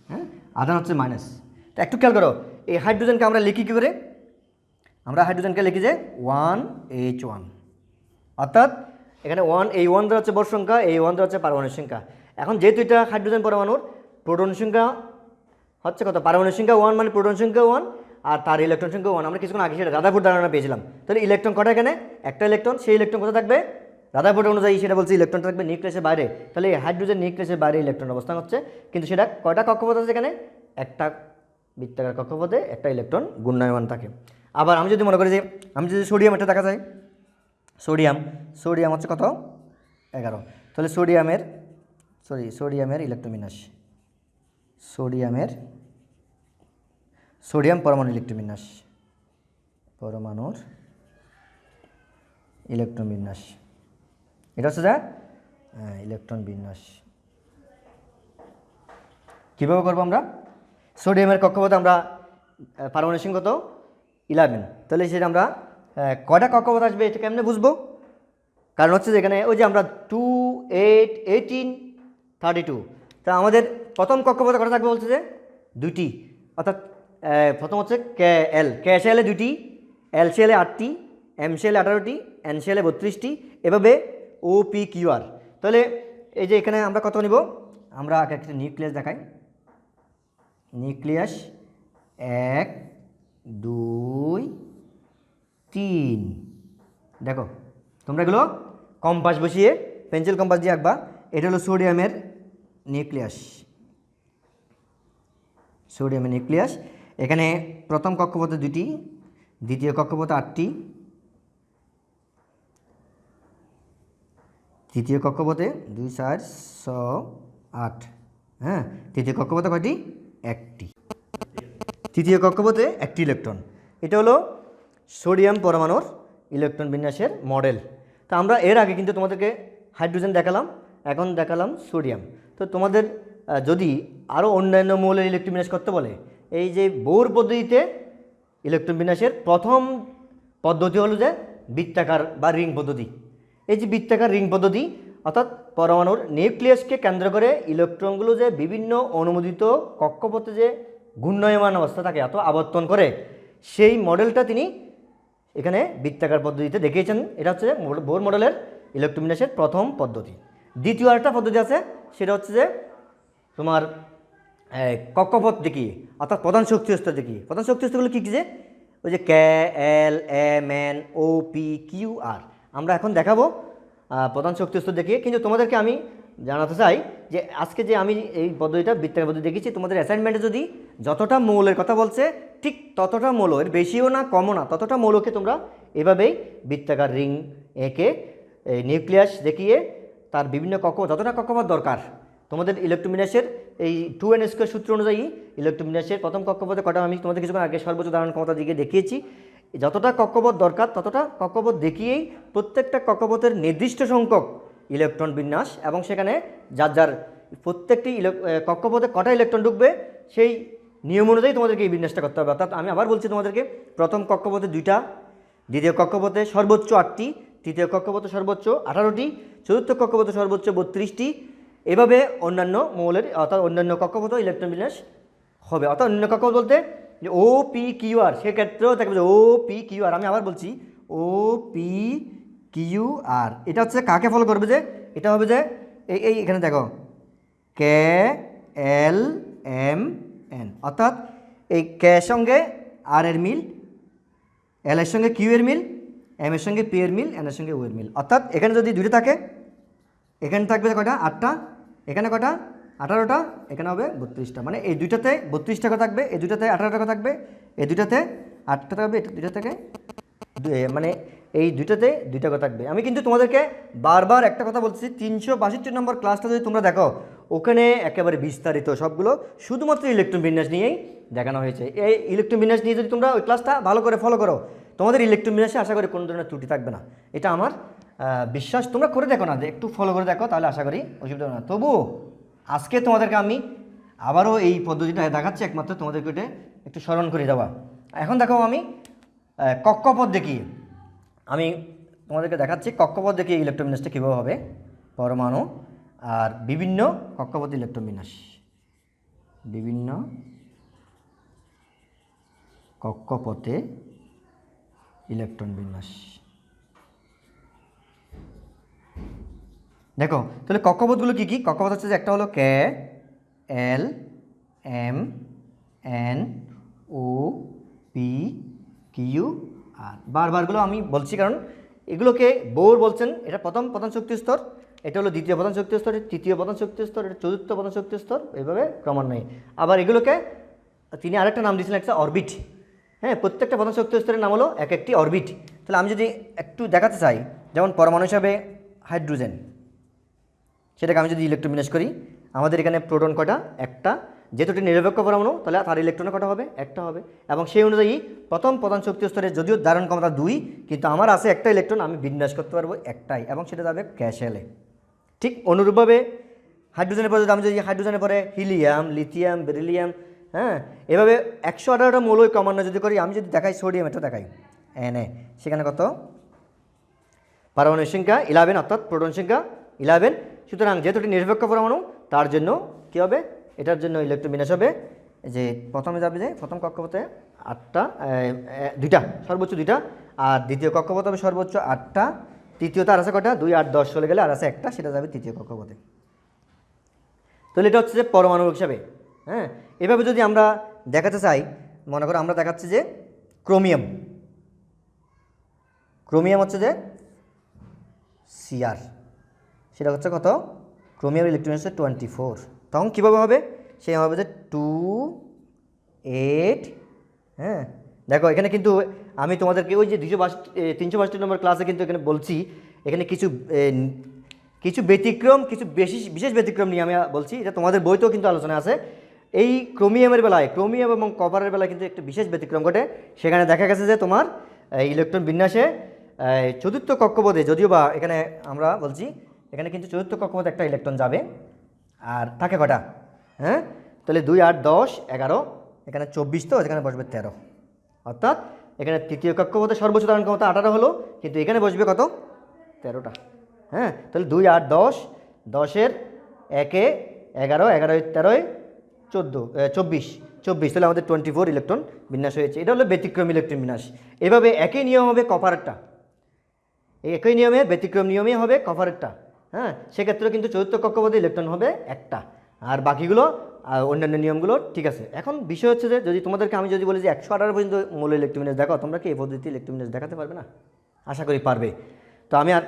হ্যাঁ, আধান হচ্ছে মাইনাস। তো একটু খেয়াল করো, এই হাইড্রোজেনকে আমরা লিখি কী করে? আমরা হাইড্রোজেনকে লিখি যে 1H1, অর্থাৎ এখানে 1, এই 1 দ্বারা হচ্ছে বোর সংখ্যা, এই 1 দ্বারা হচ্ছে পারমাণবিক সংখ্যা। এখন যেহেতু এটা হাইড্রোজেন পরমাণুর প্রোটন সংখ্যা হচ্ছে কত, পারমাণবিক সংখ্যা 1 মানে প্রোটন সংখ্যা 1, আর তার ইলেকট্রন সংখ্যা 1। আমরা কিছুক্ষণ আগে সেটা রাদারফোর্ড ধারণা পেয়েছিলাম। তাহলে ইলেকট্রন কটা এখানে? একটা ইলেকট্রন। সেই ইলেকট্রন কোথায় থাকবে? রাদারফোর্ড অনুযায়ী সেটা বলছে ইলেকট্রন থাকবে নিউক্লিয়াসের বাইরে। তাহলে এই হাইড্রোজেন নিউক্লিয়াসের বাইরে ইলেকট্রন অবস্থান হচ্ছে, কিন্তু সেটা কয়টা কক্ষপথ আছে এখানে? একটা বৃত্তাকার কক্ষপথে একটা ইলেকট্রন ঘূর্ণায়মান থাকে। আবার আমি যদি মনে করি যে আমি যদি সোডিয়াম এটা দেখা যায়, সোডিয়াম হচ্ছে কত? 11। তাহলে সোডিয়ামের ইলেকট্রন বিন্যাস, সোডিয়াম পরমাণু ইলেকট্রন বিন্যাস, পরমাণুর ইলেকট্রন বিন্যাস, এটা হচ্ছে যা ইলেকট্রন বিন্যাস। কীভাবে করবো আমরা? সোডিয়ামের কক্ষপথে আমরা পারমাণবিক সংখ্যা কত? 11। তাহলে সেটা আমরা কয়টা কক্ষপথ আসবে এটা কেমনে বুঝবো? কারণ হচ্ছে যে এখানে ওই যে আমরা 2, 8, 18, 32, তা আমাদের প্রথম কক্ষপথে কটা থাকবে বলছে যে 2টি, অর্থাৎ প্রথম হচ্ছে KCl-এ 2টি, LCl-এ 8টি, MCl-এ 18টি, NCl-এ 32টি, এভাবে OPQR। তাহলে এই যে এখানে আমরা কত নিব? আমরা আগে একটা নিউক্লিয়াস দেখাই। নিউক্লিয়াস 1, 2, 3। দেখো তোমরা এগুলো কম্পাস বসিয়ে পেন্সিল কম্পাস দিয়ে আঁকবা। এটা হলো সোডিয়ামের নিউক্লিয়াস। এখানে প্রথম কক্ষপথে 2টি, দ্বিতীয় কক্ষপথে 8টি, তৃতীয় কক্ষপথে 2, 4, 6, 8। হ্যাঁ, তৃতীয় কক্ষপথে কয়টি? 1টি। তৃতীয় কক্ষপথে 1টি ইলেকট্রন। এটা হলো সোডিয়াম পরমাণুর ইলেকট্রন বিন্যাসের মডেল। তো আমরা এর আগে কিন্তু তোমাদেরকে হাইড্রোজেন দেখালাম, এখন দেখালাম সোডিয়াম। তো তোমাদের যদি আরও অন্যান্য মৌলের ইলেকট্রন বিন্যাস করতে বলে, এই যে বোর পদ্ধতিতে ইলেকট্রন বিন্যাসের প্রথম পদ্ধতি হলো যে বৃত্তাকার বা রিং পদ্ধতি। এই যে বৃত্তাকার রিং পদ্ধতি, অর্থাৎ পরমাণুর নিউক্লিয়াসকে কেন্দ্র করে ইলেকট্রনগুলো যে বিভিন্ন অনুমোদিত কক্ষপথে যে ঘূর্ণায়মান অবস্থা থাকে অথবা আবর্তন করে, সেই মডেলটা তিনি এখানে বৃত্তাকার পদ্ধতিতে দেখিয়েছেন। এটা হচ্ছে বোর মডেলের ইলেকট্রন বিন্যাসের প্রথম পদ্ধতি। দ্বিতীয় আরেকটা পদ্ধতি আছে, সেটা হচ্ছে যে তোমার কক্ষপথ দেখিয়ে, অর্থাৎ প্রধান শক্তি স্তর দেখিয়ে। প্রধান শক্তি স্তরগুলো কী কী? যে ওই যে KLMNOPQR। আমরা এখন দেখাবো প্রধান শক্তি স্তর দেখিয়ে। কিন্তু তোমাদেরকে আমি জানাতে চাই যে আজকে যে আমি এই পদ্ধতিটা বৃত্তাকার পদ্ধতি দেখিয়েছি, তোমাদের অ্যাসাইনমেন্টে যদি যতটা মৌলের কথা বলছে ঠিক ততটা মৌল, এর বেশিও না কমও না, ততটা মৌলকে তোমরা এভাবেই বৃত্তাকার রিং এঁকে নিউক্লিয়াস দেখিয়ে তার বিভিন্ন যতটা কক্ষপথ দরকার তোমাদের ইলেকট্রন বিন্যাসের এই 2n² সূত্র অনুযায়ী ইলেকট্রন বিন্যাসের প্রথম কক্ষপথে কটা আমি তোমাদের কিছুক্ষণ আগে সর্বোচ্চ ধারণ ক্ষমতা দিকে দেখিয়েছি। যতটা কক্ষপথ দরকার ততটা কক্ষপথ দেখিয়েই প্রত্যেকটা কক্ষপথের নির্দিষ্ট সংখ্যক ইলেকট্রন বিন্যাস এবং সেখানে যার প্রত্যেকটি কক্ষপথে কটা ইলেকট্রন ঢুকবে সেই নিয়ম অনুযায়ী তোমাদেরকে এই বিন্যাসটা করতে হবে। অর্থাৎ আমি আবার বলছি তোমাদেরকে, প্রথম কক্ষপথে 2টা, দ্বিতীয় কক্ষপথে সর্বোচ্চ 8টি, তৃতীয় কক্ষপথে সর্বোচ্চ 18টি, চতুর্থ কক্ষপথে সর্বোচ্চ 32টি। এভাবে অন্যান্য মৌলের অর্থাৎ অন্যান্য কক্ষপথ ইলেকট্রন বিন্যাস হবে। অর্থাৎ অন্যান্য কক্ষপথ বলতে ও পি কিউ আর, সেক্ষেত্রেও থাকবে ও পি কিউ আর। আমি আবার বলছি ও পি কিউ আর। এটা হচ্ছে কাকে ফলো করবে, যে এটা হবে যে এই এখানে দেখো কে এল এম এন, অর্থাৎ এই কে সঙ্গে আর এর মিল, এল এর সঙ্গে কিউ এর মিল, এম এর সঙ্গে পি এর মিল, এন এর সঙ্গে ও এর মিল। অর্থাৎ এখানে যদি দুইটা থাকে, এখানে থাকবে কয়টা 8টা, এখানে কয়টা 18টা, এখানে হবে 32টা। মানে এই দুইটাতে 32 টাকা থাকবে, এই দুইটাতে 18 টাকা থাকবে, এই দুইটাতে 8 টাকা থাকবে, এটা দুইটা থেকে মানে এই দুইটাতে 2 টাকা থাকবে। আমি কিন্তু তোমাদেরকে বারবার একটা কথা বলছি, 362 নম্বর ক্লাসটা যদি তোমরা দেখো, ওখানে একেবারে বিস্তারিত সবগুলো শুধুমাত্র ইলেকট্রন বিন্যাস নিয়েই দেখানো হয়েছে। এই ইলেকট্রন বিন্যাস নিয়ে যদি তোমরা ওই ক্লাসটা ভালো করে ফলো করো, তোমাদের ইলেকট্রন বিন্যাসে আশা করি কোনো ধরনের ত্রুটি থাকবে না। এটা আমার বিশ্বাস। তোমরা করে দেখো না, একটু ফলো করে দেখো, তাহলে আশা করি অসুবিধা হবে না। তবুও আজকে তোমাদেরকে আমি আবারও এই পদ্ধতিটা দেখাচ্ছি, একমাত্র তোমাদেরকে ওটা একটু স্মরণ করে দেওয়া। এখন দেখো আমি কক্ষপথ দেখিয়ে আমি তোমাদেরকে দেখাচ্ছি কক্ষপথ দেখিয়ে ইলেকট্রন বিন্যাসটা কীভাবে হবে, পরমাণু আর বিভিন্ন কক্ষপথ ইলেকট্রন বিন্যাস, বিভিন্ন কক্ষপথে ইলেকট্রন বিন্যাস। দেখো তাহলে কক্ষপথগুলো কী কী? কক্ষপথ হচ্ছে যে একটা হলো K L M N O P Q R. বারবারগুলো আমি বলছি কারণ এগুলোকে বোর বলছেন, এটা প্রধান শক্তি স্তর, এটা হলো দ্বিতীয় প্রধান শক্তি স্তর, তৃতীয় প্রধান শক্তি স্তর, এটা চতুর্থ প্রধান শক্তি স্তর, এইভাবে ক্রমান্বয়ে। আবার এগুলোকে তিনি আরেকটা নাম দিয়েছিলেন, একটা অরবিট। হ্যাঁ, প্রত্যেকটা প্রধান শক্তি স্তরের নাম হলো এক একটি অরবিট। তাহলে আমি যদি একটু দেখাতে চাই, যেমন পরমাণু হিসাবে হাইড্রোজেন, সেটাকে আমি যদি ইলেকট্রন বিন্যাস করি, আমাদের এখানে প্রোটন কটা? একটা। যেহেতু এটি নিরপেক্ষ পরমাণু, তাহলে তার ইলেকট্রন কটা হবে? একটা হবে। এবং সেই অনুযায়ী প্রধান শক্তি স্তরে যদিও ধারণ ক্ষমতা 2, কিন্তু আমার আছে একটা ইলেকট্রন, আমি বিন্যাস করতে পারবো একটাই, এবং সেটা যাবে ক্যাশেলে। ঠিক অনুরূপভাবে হাইড্রোজেনের পরে আমি যদি হাইড্রোজেনের পরে হিলিয়াম, লিথিয়াম, বেরিলিয়াম, হ্যাঁ, এভাবে 118টা মৌলই ক্রমান্বয়ে যদি করি, আমি যদি দেখাই সোডিয়াম, এটা দেখাই Na, সেখানে কত? পারমাণবিক সংখ্যা 11, অর্থাৎ প্রোটন সংখ্যা 11। সুতরাং যেহেতু এটি নিরপেক্ষ পরমাণু, তার জন্য কী হবে? এটার জন্য ইলেকট্রন বিন্যাস হবে যে প্রথমে যাবে যে প্রথম কক্ষপথে 8টা, 2টা, সর্বোচ্চ 2টা, আর দ্বিতীয় কক্ষপথ হবে সর্বোচ্চ 8টা, তৃতীয়তে আর আছে কটা? 2, 8, 10 চলে গেলে আর আছে একটা, সেটা যাবে তৃতীয় কক্ষপথে। তাহলে এটা হচ্ছে যে পরমাণু হিসাবে। হ্যাঁ, এভাবে যদি আমরা দেখাতে চাই, মনে করো আমরা দেখাচ্ছি যে ক্রোমিয়াম, ক্রোমিয়াম হচ্ছে যে সিআর, সেটা হচ্ছে কত? ক্রোমিয়াম ইলেকট্রন হচ্ছে 24। তখন কীভাবে হবে? সে হবে যে 2, 8। হ্যাঁ, দেখো এখানে কিন্তু আমি তোমাদেরকে ওই যে 362 নম্বর ক্লাসে কিন্তু এখানে বলছি, এখানে কিছু ব্যতিক্রম, কিছু বিশেষ ব্যতিক্রম নিয়ে আমি বলছি, এটা তোমাদের বইতেও কিন্তু আলোচনা আছে। এই ক্রোমিয়ামের বেলায়, ক্রোমিয়াম এবং কপারের বেলায় কিন্তু একটু বিশেষ ব্যতিক্রম ঘটে। সেখানে দেখা গেছে যে তোমার ইলেকট্রন বিন্যাসে চতুর্থ কক্ষপথে, যদিও বা এখানে আমরা বলছি এখানে কিন্তু চতুর্থ কক্ষপথে একটা ইলেকট্রন যাবে, আর থাকে কটা? হ্যাঁ, তাহলে 2, 8, 10, 11, এখানে 24, তো এখানে বসবে 13। অর্থাৎ এখানে তৃতীয় কক্ষপথে সর্বোচ্চ ধারণ ক্ষমতা 18 হলো, কিন্তু এখানে বসবে কত? 13টা। হ্যাঁ, তাহলে 2, 8, 10, 10-এর 1-এ 11, 11-এ 13-এ 24, তাহলে আমাদের 24 ইলেকট্রন বিন্যাস হয়েছে। এটা হলো ব্যতিক্রম ইলেকট্রন বিন্যাস। এভাবে একই নিয়ম হবে কপারেরটা, এই একই নিয়মে ব্যতিক্রম নিয়মে হবে কপারেরটা। হ্যাঁ, সেক্ষেত্রে কিন্তু চতুর্থ কক্ষপথে ইলেকট্রন হবে একটা, আর বাকিগুলো অন্যান্য নিয়মগুলো ঠিক আছে। এখন বিষয় হচ্ছে যে যদি তোমাদেরকে আমি যদি বলি যে 118 পর্যন্ত মৌল ইলেকট্রন বিন্যাস দেখো, তোমরা কি এই পদ্ধতি ইলেকট্রন বিন্যাস দেখাতে পারবে না? আশা করি পারবে। তো আমি আর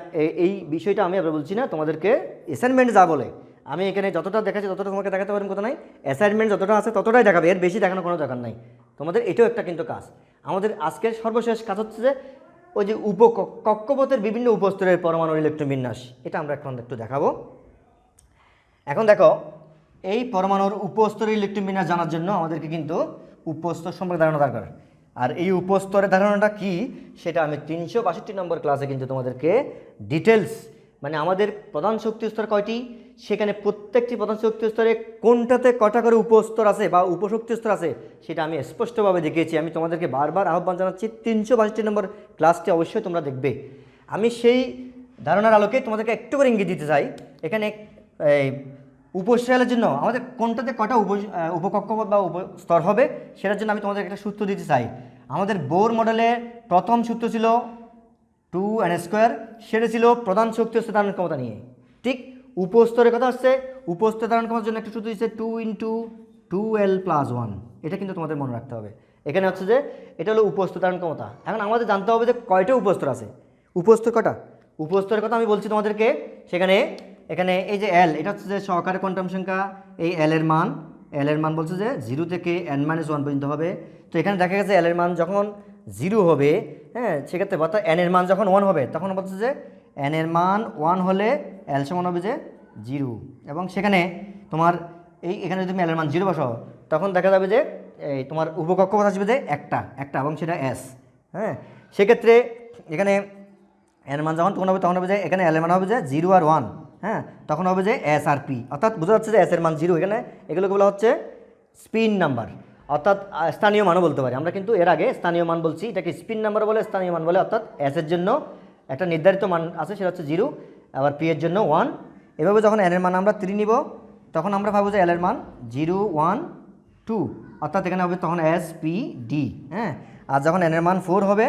এই বিষয়টা আমি আবার বলছি না, তোমাদেরকে অ্যাসাইনমেন্ট যা বলে আমি এখানে যতটা দেখাচ্ছি ততটা তোমাকে দেখাতে পারেন, কথা নাই। অ্যাসাইনমেন্ট যতটা আছে ততটাই দেখাবে, এর বেশি দেখানোর কোনো দরকার নাই তোমাদের। এটাও একটা কিন্তু কাজ। আমাদের আজকের সর্বশেষ কাজ হচ্ছে যে ওই যে কক্ষপথের বিভিন্ন উপস্তরের পরমাণুর ইলেকট্রন বিন্যাস, এটা আমরা এখন একটু দেখাবো। এখন দেখো, এই পরমাণুর উপস্তরের ইলেকট্রন বিন্যাস জানার জন্য আমাদেরকে কিন্তু উপস্তর সম্পর্কে ধারণা দরকার। আর এই উপস্তরের ধারণাটা কি, সেটা আমি 362 নম্বর ক্লাসে কিন্তু তোমাদেরকে ডিটেলস, মানে আমাদের প্রধান শক্তি স্তর কয়টি, সেখানে প্রত্যেকটি প্রধান শক্তি স্তরে কোনটাতে কটা করে উপস্তর আছে বা উপশক্তি স্তর আছে, সেটা আমি স্পষ্টভাবে দেখিয়েছি। আমি তোমাদেরকে বারবার আহ্বান জানাচ্ছি 362 নম্বর ক্লাসটি অবশ্যই তোমরা দেখবে। আমি সেই ধারণার আলোকে তোমাদেরকে একটু করে ইঙ্গিত দিতে চাই। এখানে উপস্তরের জন্য আমাদের কোনটাতে কটা উপকক্ষপথ বা উপস্তর হবে সেটার জন্য আমি তোমাদের একটা সূত্র দিতে চাই। আমাদের বোর মডেলের প্রথম সূত্র ছিল 2n², সেটা ছিল প্রধান শক্তি হচ্ছে ধারণ ক্ষমতা নিয়ে। ঠিক উপস্তরের কথা হচ্ছে, উপস্তর ধারণ ক্ষমতার জন্য একটা সূত্র দিচ্ছে 2 × 2l+1। এটা কিন্তু তোমাদের মনে রাখতে হবে। এখানে হচ্ছে যে এটা হলো উপস্তর ধারণ ক্ষমতা। এখন আমাদের জানতে হবে যে কয়টা উপস্তর আছে, উপস্তর কটা। উপস্তরের কথা আমি বলছি তোমাদেরকে। এখানে এই যে এল, এটা হচ্ছে যে সহকারী কোয়ান্টাম সংখ্যা। এই এল এর মান বলছে যে 0 থেকে n-1 পর্যন্ত হবে। তো এখানে দেখা গেছে এল এর মান যখন 0 হবে, হ্যাঁ, সেক্ষেত্রে অর্থাৎ এন এর মান যখন 1 হবে, তখন বলছে যে এন এর মান 1 হলে এল সমান হবে যে 0। এবং সেখানে তোমার এখানে যদি তুমি এল এর মান 0 বসাও, তখন দেখা যাবে যে এই তোমার উপকক্ষপথ আসবে যে একটা এবং সেটা এস। হ্যাঁ, সেক্ষেত্রে এখানে এর মান যখন তখন হবে, তখন হবে যে এখানে এল এর মান হবে যে 0 আর 1। হ্যাঁ, তখন হবে যে এস আর পি, অর্থাৎ বোঝা যাচ্ছে যে এস এর মান 0। এখানে এগুলোকে বলা হচ্ছে স্পিন নাম্বার, অর্থাৎ স্থানীয় মানও বলতে পারি আমরা, কিন্তু এর আগে স্থানীয় মান বলছি, এটাকে স্পিন নাম্বার বলে, স্থানীয় মান বলে। অর্থাৎ এস এর জন্য একটা নির্ধারিত মান আছে, সেটা হচ্ছে 0, আবার পি এর জন্য 1। এভাবে যখন এন এর মান আমরা 3 নিব, তখন আমরা ভাবো যে এল এর মান 0, 1, 2, অর্থাৎ এখানে হবে তখন এস পি ডি। হ্যাঁ, আর যখন এন এর মান 4 হবে,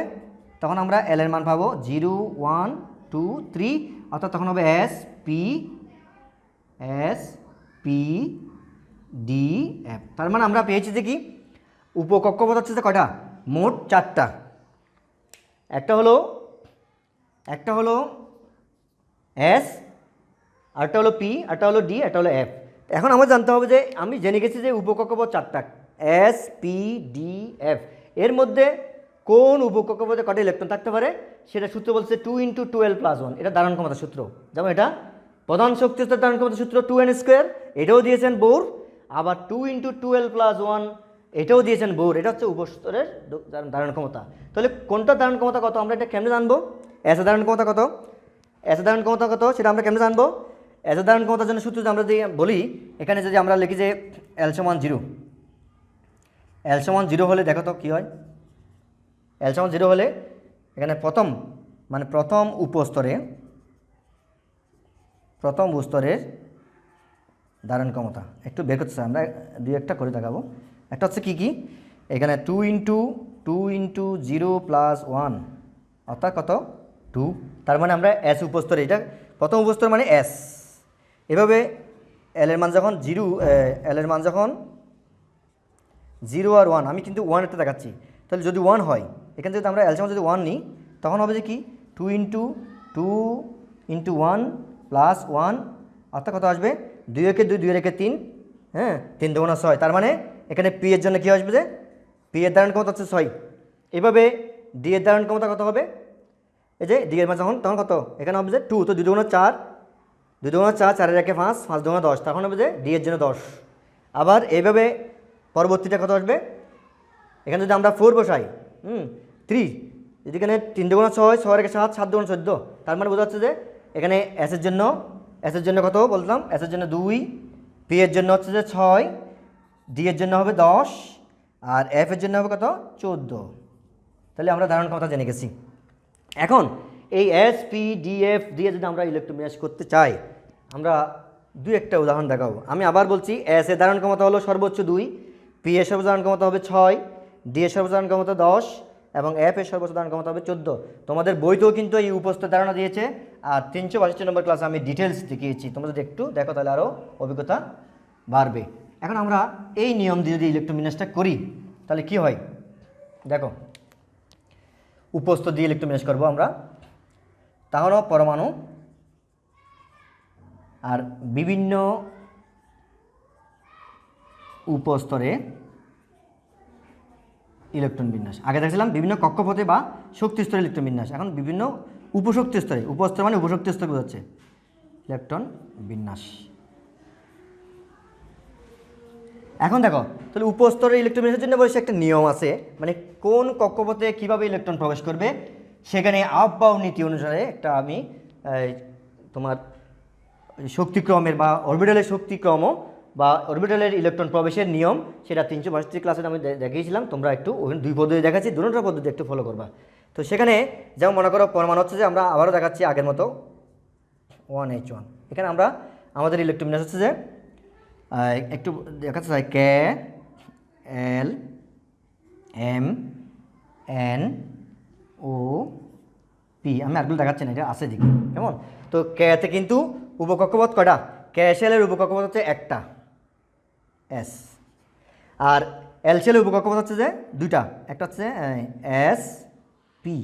তখন আমরা এল এর মান পাবো 0, 1, 2, 3, অর্থাৎ তখন হবে এস পি ডি এফ। তার মানে আমরা পেয়েছি যে কি উপকক্ষপথ হচ্ছে যে কয়টা, মোট 4টা। একটা হলো এস, আরটা হলো পি, আরটা হলো ডি, একটা হলো এফ। এখন আমার জানতে হবে যে আমি জেনে গেছি যে উপকক্ষপথ 4টা, এস পি ডি এফ। এর মধ্যে কোন উপকক্ষপথে কটা ইলেকট্রন থাকতে পারে সেটা সূত্র বলছে 2 × 2l+1। এটা ধারণ ক্ষমতা সূত্র। যেমন এটা প্রধান শক্তি স্তর ধারণ ক্ষমতা সূত্র 2n², এটাও দিয়েছেন বোর। আবার 2 × 2l+1 এটাও দিয়েছেন বোর। এটা হচ্ছে উপস্তরের ধারণ ক্ষমতা। তাহলে কোনটা ধারণ ক্ষমতা কত আমরা এটা কেমনে জানবো? এস এর ধারণ ক্ষমতা কত, সেটা আমরা কেমনে জানবো? এস এর ধারণ ক্ষমতার জন্য সূত্র যদি আমরা বলি, এখানে যদি আমরা লিখি যে এল সমান 0 হলে দেখো তো কী হয়। এল সমান 0 হলে এখানে প্রথম উপস্তরের ধারণ ক্ষমতা একটু বের করতে চাই আমরা, 2-1টা করে দেখাবো। একটা হচ্ছে কি এখানে 2 × 0+1, অর্থাৎ কত, 2। তার মানে আমরা এস উপস্তরে, এটা প্রথম উপস্তর মানে এস। এভাবে এল এর মান যখন 0 আর 1, আমি কিন্তু 1 একটা দেখাচ্ছি। তাহলে যদি 1 হয়, এখানে যদি আমরা এল সমান যদি 1 নিই, তখন হবে যে কি 2 × 1+1, অর্থাৎ কত আসবে 2 একে 2, 2 একে 3, হ্যাঁ, 3 × 6। তার মানে এখানে পি এর জন্য কী আসবে যে পি এর ধারণ ক্ষমতা হচ্ছে 6। এভাবে ডি এর ধারণ ক্ষমতা কত হবে, এই যে ডি এর মান তখন কত, এখানে হবে যে 2, তো 2 × 4, 4 এর একে 5, 5 × 10, তখন হবে যে ডি এর জন্য 10। আবার এইভাবে পরবর্তীটা কত আসবে, এখানে যদি আমরা 4 বসাই, 3, যদি এখানে 3 × 6, 6 এর একে 7, 7 × 14, তার মানে বোঝা যাচ্ছে যে এখানে এস এর জন্য কত বললাম, এস এর জন্য 2, পি এর জন্য হচ্ছে যে 6, ডি এর জন্য হবে 10, আর এফ এর জন্য হবে কত, 14। তাহলে আমরা ধারণ ক্ষমতা জেনে গেছি। এখন এই এস পি ডি এফ দিয়ে যদি আমরা ইলেকট্রন বিন্যাস করতে চাই, আমরা 2-1টা উদাহরণ দেখাবো। আমি আবার বলছি, এস এর ধারণ ক্ষমতা হলো সর্বোচ্চ 2, পি এর সর্বোচ্চ ধারণ ক্ষমতা হবে 6, ডি এর সর্বোচ্চ ধারণ ক্ষমতা 10, এবং এফ এর সর্বোচ্চ ধারণ ক্ষমতা হবে 14। তোমাদের বইতেও কিন্তু এই উপস্থিত ধারণা দিয়েছে, আর 362 নম্বর ক্লাসে আমি ডিটেলস দেখিয়েছি। তোমরা যদি একটু দেখো তাহলে আরও অভিজ্ঞতা বাড়বে। এখন আমরা এই নিয়ম দিয়ে যদি ইলেকট্রন বিন্যাসটা করি, তাহলে কি হয় দেখো। উপস্থিত দিয়ে ইলেকট্রন বিন্যাস করবো আমরা, তাহলে পরমাণু আর বিভিন্ন উপস্তরে ইলেকট্রন বিন্যাস। আগে দেখছিলাম বিভিন্ন কক্ষপথে বা শক্তি স্তরে ইলেকট্রন বিন্যাস, এখন বিভিন্ন উপশক্তি স্তরে, উপস্তর মানে উপশক্তি স্তর বোঝাচ্ছে ইলেকট্রন বিন্যাস। এখন দেখো, তাহলে উপস্তরের ইলেকট্রন বিন্যাসের জন্য বলছে একটা নিয়ম আছে, মানে কোন কক্ষপথে কীভাবে ইলেকট্রন প্রবেশ করবে, সেখানে আপ-বাউ নীতি অনুসারে একটা আমি তোমার শক্তিক্রমের বা অরবিটালের শক্তিক্রম বা অরবিটালের ইলেকট্রন প্রবেশের নিয়ম, সেটা 362 ক্লাসে আমি দেখিয়েছিলাম। তোমরা একটু ওখানে 2 পদ্ধতি দেখাচ্ছি, দুটোটা পদ্ধতি একটু ফলো করবা। তো সেখানে যেমন মনে করো পরমাণু হচ্ছে যে আমরা আবারও দেখাচ্ছি আগের মতো 1H1। এখানে আমরা আমাদের ইলেকট্রন বিন্যাস হচ্ছে যে একটু দেখাতে চাই K L M N O P, আমি আরগুলো দেখাচ্ছি না, এটা আছে দিকে কেমন। তো কেতে কিন্তু উপকক্ষপথ কয়টা, ক্যাশেলের উপকক্ষপথ হচ্ছে একটা এস, আর এলসিএলের উপকক্ষপথ হচ্ছে যে দুইটা, একটা হচ্ছে এস পি,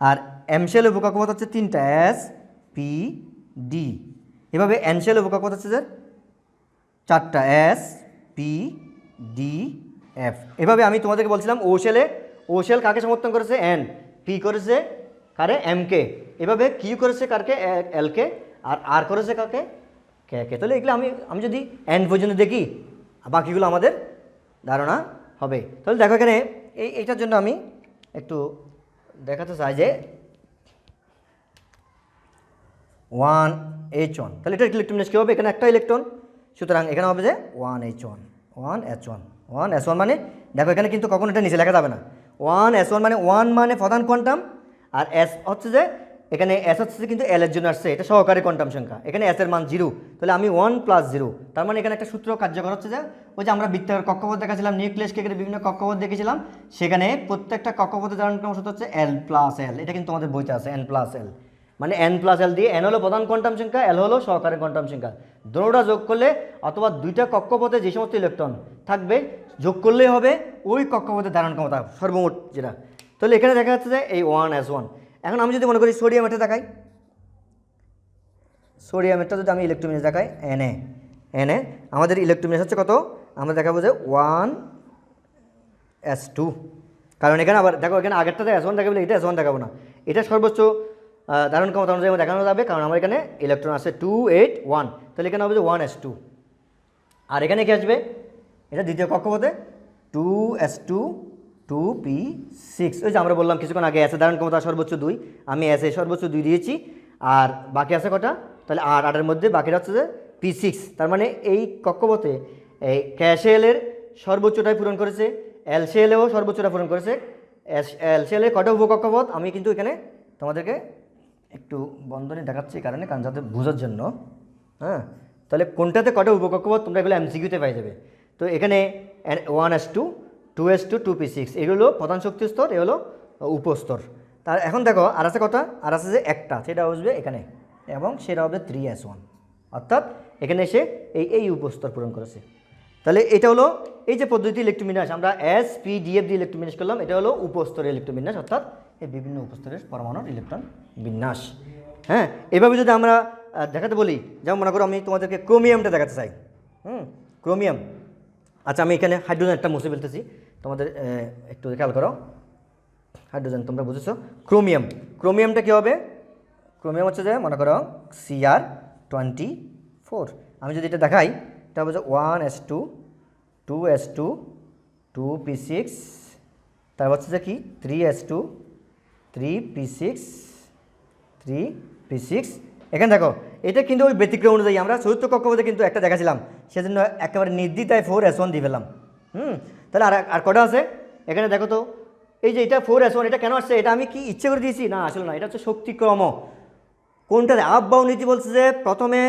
আর এমসিএলের উপকক্ষপথ হচ্ছে তিনটা এস পি ডি। এভাবে এনসিএলের উপকক্ষপথ হচ্ছে যে চারটা এস পি ডি এফ। এভাবে আমি তোমাদেরকে বলছিলাম ওশেল কাকে সমর্থন করেছে, এন, পি করেছে কারে, এম কে, এভাবে কিউ করেছে কারকে, এল কে, আর করেছে কাকে, কে কে। তাহলে এগুলো আমি যদি এন পর্যন্ত দেখি, বাকিগুলো আমাদের ধারণা হবে। তাহলে দেখো এখানে এইটার জন্য আমি একটু দেখাতে চাই যে 1H1, তাহলে এটা ইলেকট্রন কী হবে, এখানে একটা ইলেকট্রন, সুতরাং এখানে হবে যে 1H1, 1S1 মানে দেখো এখানে কিন্তু কখনো এটা নিচে লেখা যাবে না। 1S1 মানে 1 মানে প্রধান কোয়ান্টাম, আর এস হচ্ছে যে এখানে এস হচ্ছে যে কিন্তু এল এর জন্য আসছে, এটা সহকারী কোয়ান্টাম সংখ্যা, এখানে এস এর মান 0, তাহলে আমি 1 + 0, তার মানে এখানে একটা সূত্র কার্যকর হচ্ছে যে ওই যে আমরা বৃত্তাকার কক্ষপথ দেখাছিলাম, নিউক্লিয়াস কেকের বিভিন্ন কক্ষপথ দেখেছিলাম, সেখানে প্রত্যেকটা কক্ষপথের ধারণক্রম সূত্র হচ্ছে L+L, এটা কিন্তু আমাদের বইতে আছে N+L, মানে N+L দিয়ে N হলো প্রধান কোয়ান্টাম সংখ্যা, L হলো সহকারী কোয়ান্টাম সংখ্যা, দুটোটা যোগ করলে অথবা দুইটা কক্ষপথে যে সমস্ত ইলেকট্রন থাকবে যোগ করলেই হবে ওই কক্ষপথের ধারণ ক্ষমতা সর্বমোট যেটা। তাহলে এখানে দেখা যাচ্ছে যে এই 1S1। এখন আমি যদি মনে করি সোডিয়ামেরটা দেখাই, সোডিয়ামেরটা যদি আমি ইলেকট্রোমিনাস দেখাই এনে আমাদের ইলেকট্রোমিনাস হচ্ছে কত, আমরা দেখাবো যে 1S2, কারণ এখানে আবার দেখো এখানে আগেরটাতে S1 দেখাবো, এটা S1 দেখাবো না, এটা সর্বোচ্চ ধারণ ক্ষমতা অনুযায়ী দেখানো যাবে, কারণ আমার এখানে ইলেকট্রন আছে 2 8 1, তাহলে এখানে হবে যে 1S2। আর এখানে কি আসবে, এটা দ্বিতীয় কক্ষপথে 2S2 2p6, ওই যে আমরা বললাম কিছুক্ষণ আগে এসে ধারণ ক্ষমতা সর্বোচ্চ 2, আমি এসে সর্বোচ্চ 2 দিয়েছি, আর বাকি আছে কটা, তাহলে আর 8-এর মধ্যে বাকিটা হচ্ছে যে p6, তার মানে এই কক্ষপথে এই ক্যাশেলের সর্বোচ্চটাই পূরণ করেছে, এলসিএলেও সর্বোচ্চটা পূরণ করেছে। এলসিএলের কটা উপকক্ষপথ আমি কিন্তু এখানে তোমাদেরকে একটু বন্ধনী দেখাচ্ছি কারণ যাতে বোঝার জন্য, হ্যাঁ, তাহলে কোনটাতে কটা উপকক্ষপথ তোমরা এগুলো এমসিকিউতে পাই যাবে। তো এখানে 1S2 2S2 2p6 এগুলো প্রধান শক্তি স্তর, এগুলো উপস্তর। তার এখন দেখো আর আছে কটা, আর আছে যে একটা, সেটা আসবে এখানে এবং সেটা হবে 3S1, অর্থাৎ এখানে এসে এই উপস্তর পূরণ করেছে। তাহলে এটা হলো এই যে পদ্ধতি ইলেকট্রোবিন্যাস, আমরা SPDF দিয়ে ইলেকট্রোবিন্যাস করলাম, এটা হলো উপস্তরের ইলেকট্রোবিন্যাস, অর্থাৎ এই বিভিন্ন উপস্তরের পরমাণুর ইলেকট্রন বিন্যাস। হ্যাঁ, এভাবে যদি আমরা দেখাতে বলি, যেমন মনে করো আমি তোমাদেরকে ক্রোমিয়ামটা দেখাতে চাই, ক্রোমিয়াম, আচ্ছা আমি এখানে হাইড্রোজেন একটা মুছে ফেলতেছি, তোমাদের একটু খেয়াল করো, হাইড্রোজেন তোমরা বুঝেছো, ক্রোমিয়ামটা কী হবে, ক্রোমিয়াম হচ্ছে যে মনে করো Cr24, আমি যদি এটা দেখাই, এটা হবে যে 1S2 2S2 2p6, তারপর হচ্ছে যে কি 3S2 3p6 3p6। এখানে দেখো এটা কিন্তু ওই ব্যতিক্রম অনুযায়ী আমরা চতুর্থ কক্ষপথে কিন্তু একটা দেখাছিলাম, সেজন্য একেবারে নির্দ্বিধায় 4S1 দিয়ে ফেললাম। তাহলে আর কটা আছে এখানে দেখো তো, এই যে এটা 4S1, এটা কেন আসছে, এটা আমি কি ইচ্ছে করে দিয়েছি, না আসলে না, এটা হচ্ছে শক্তিক্রম। কোনটাতে আপ বাউ নীতি বলছে যে প্রথমে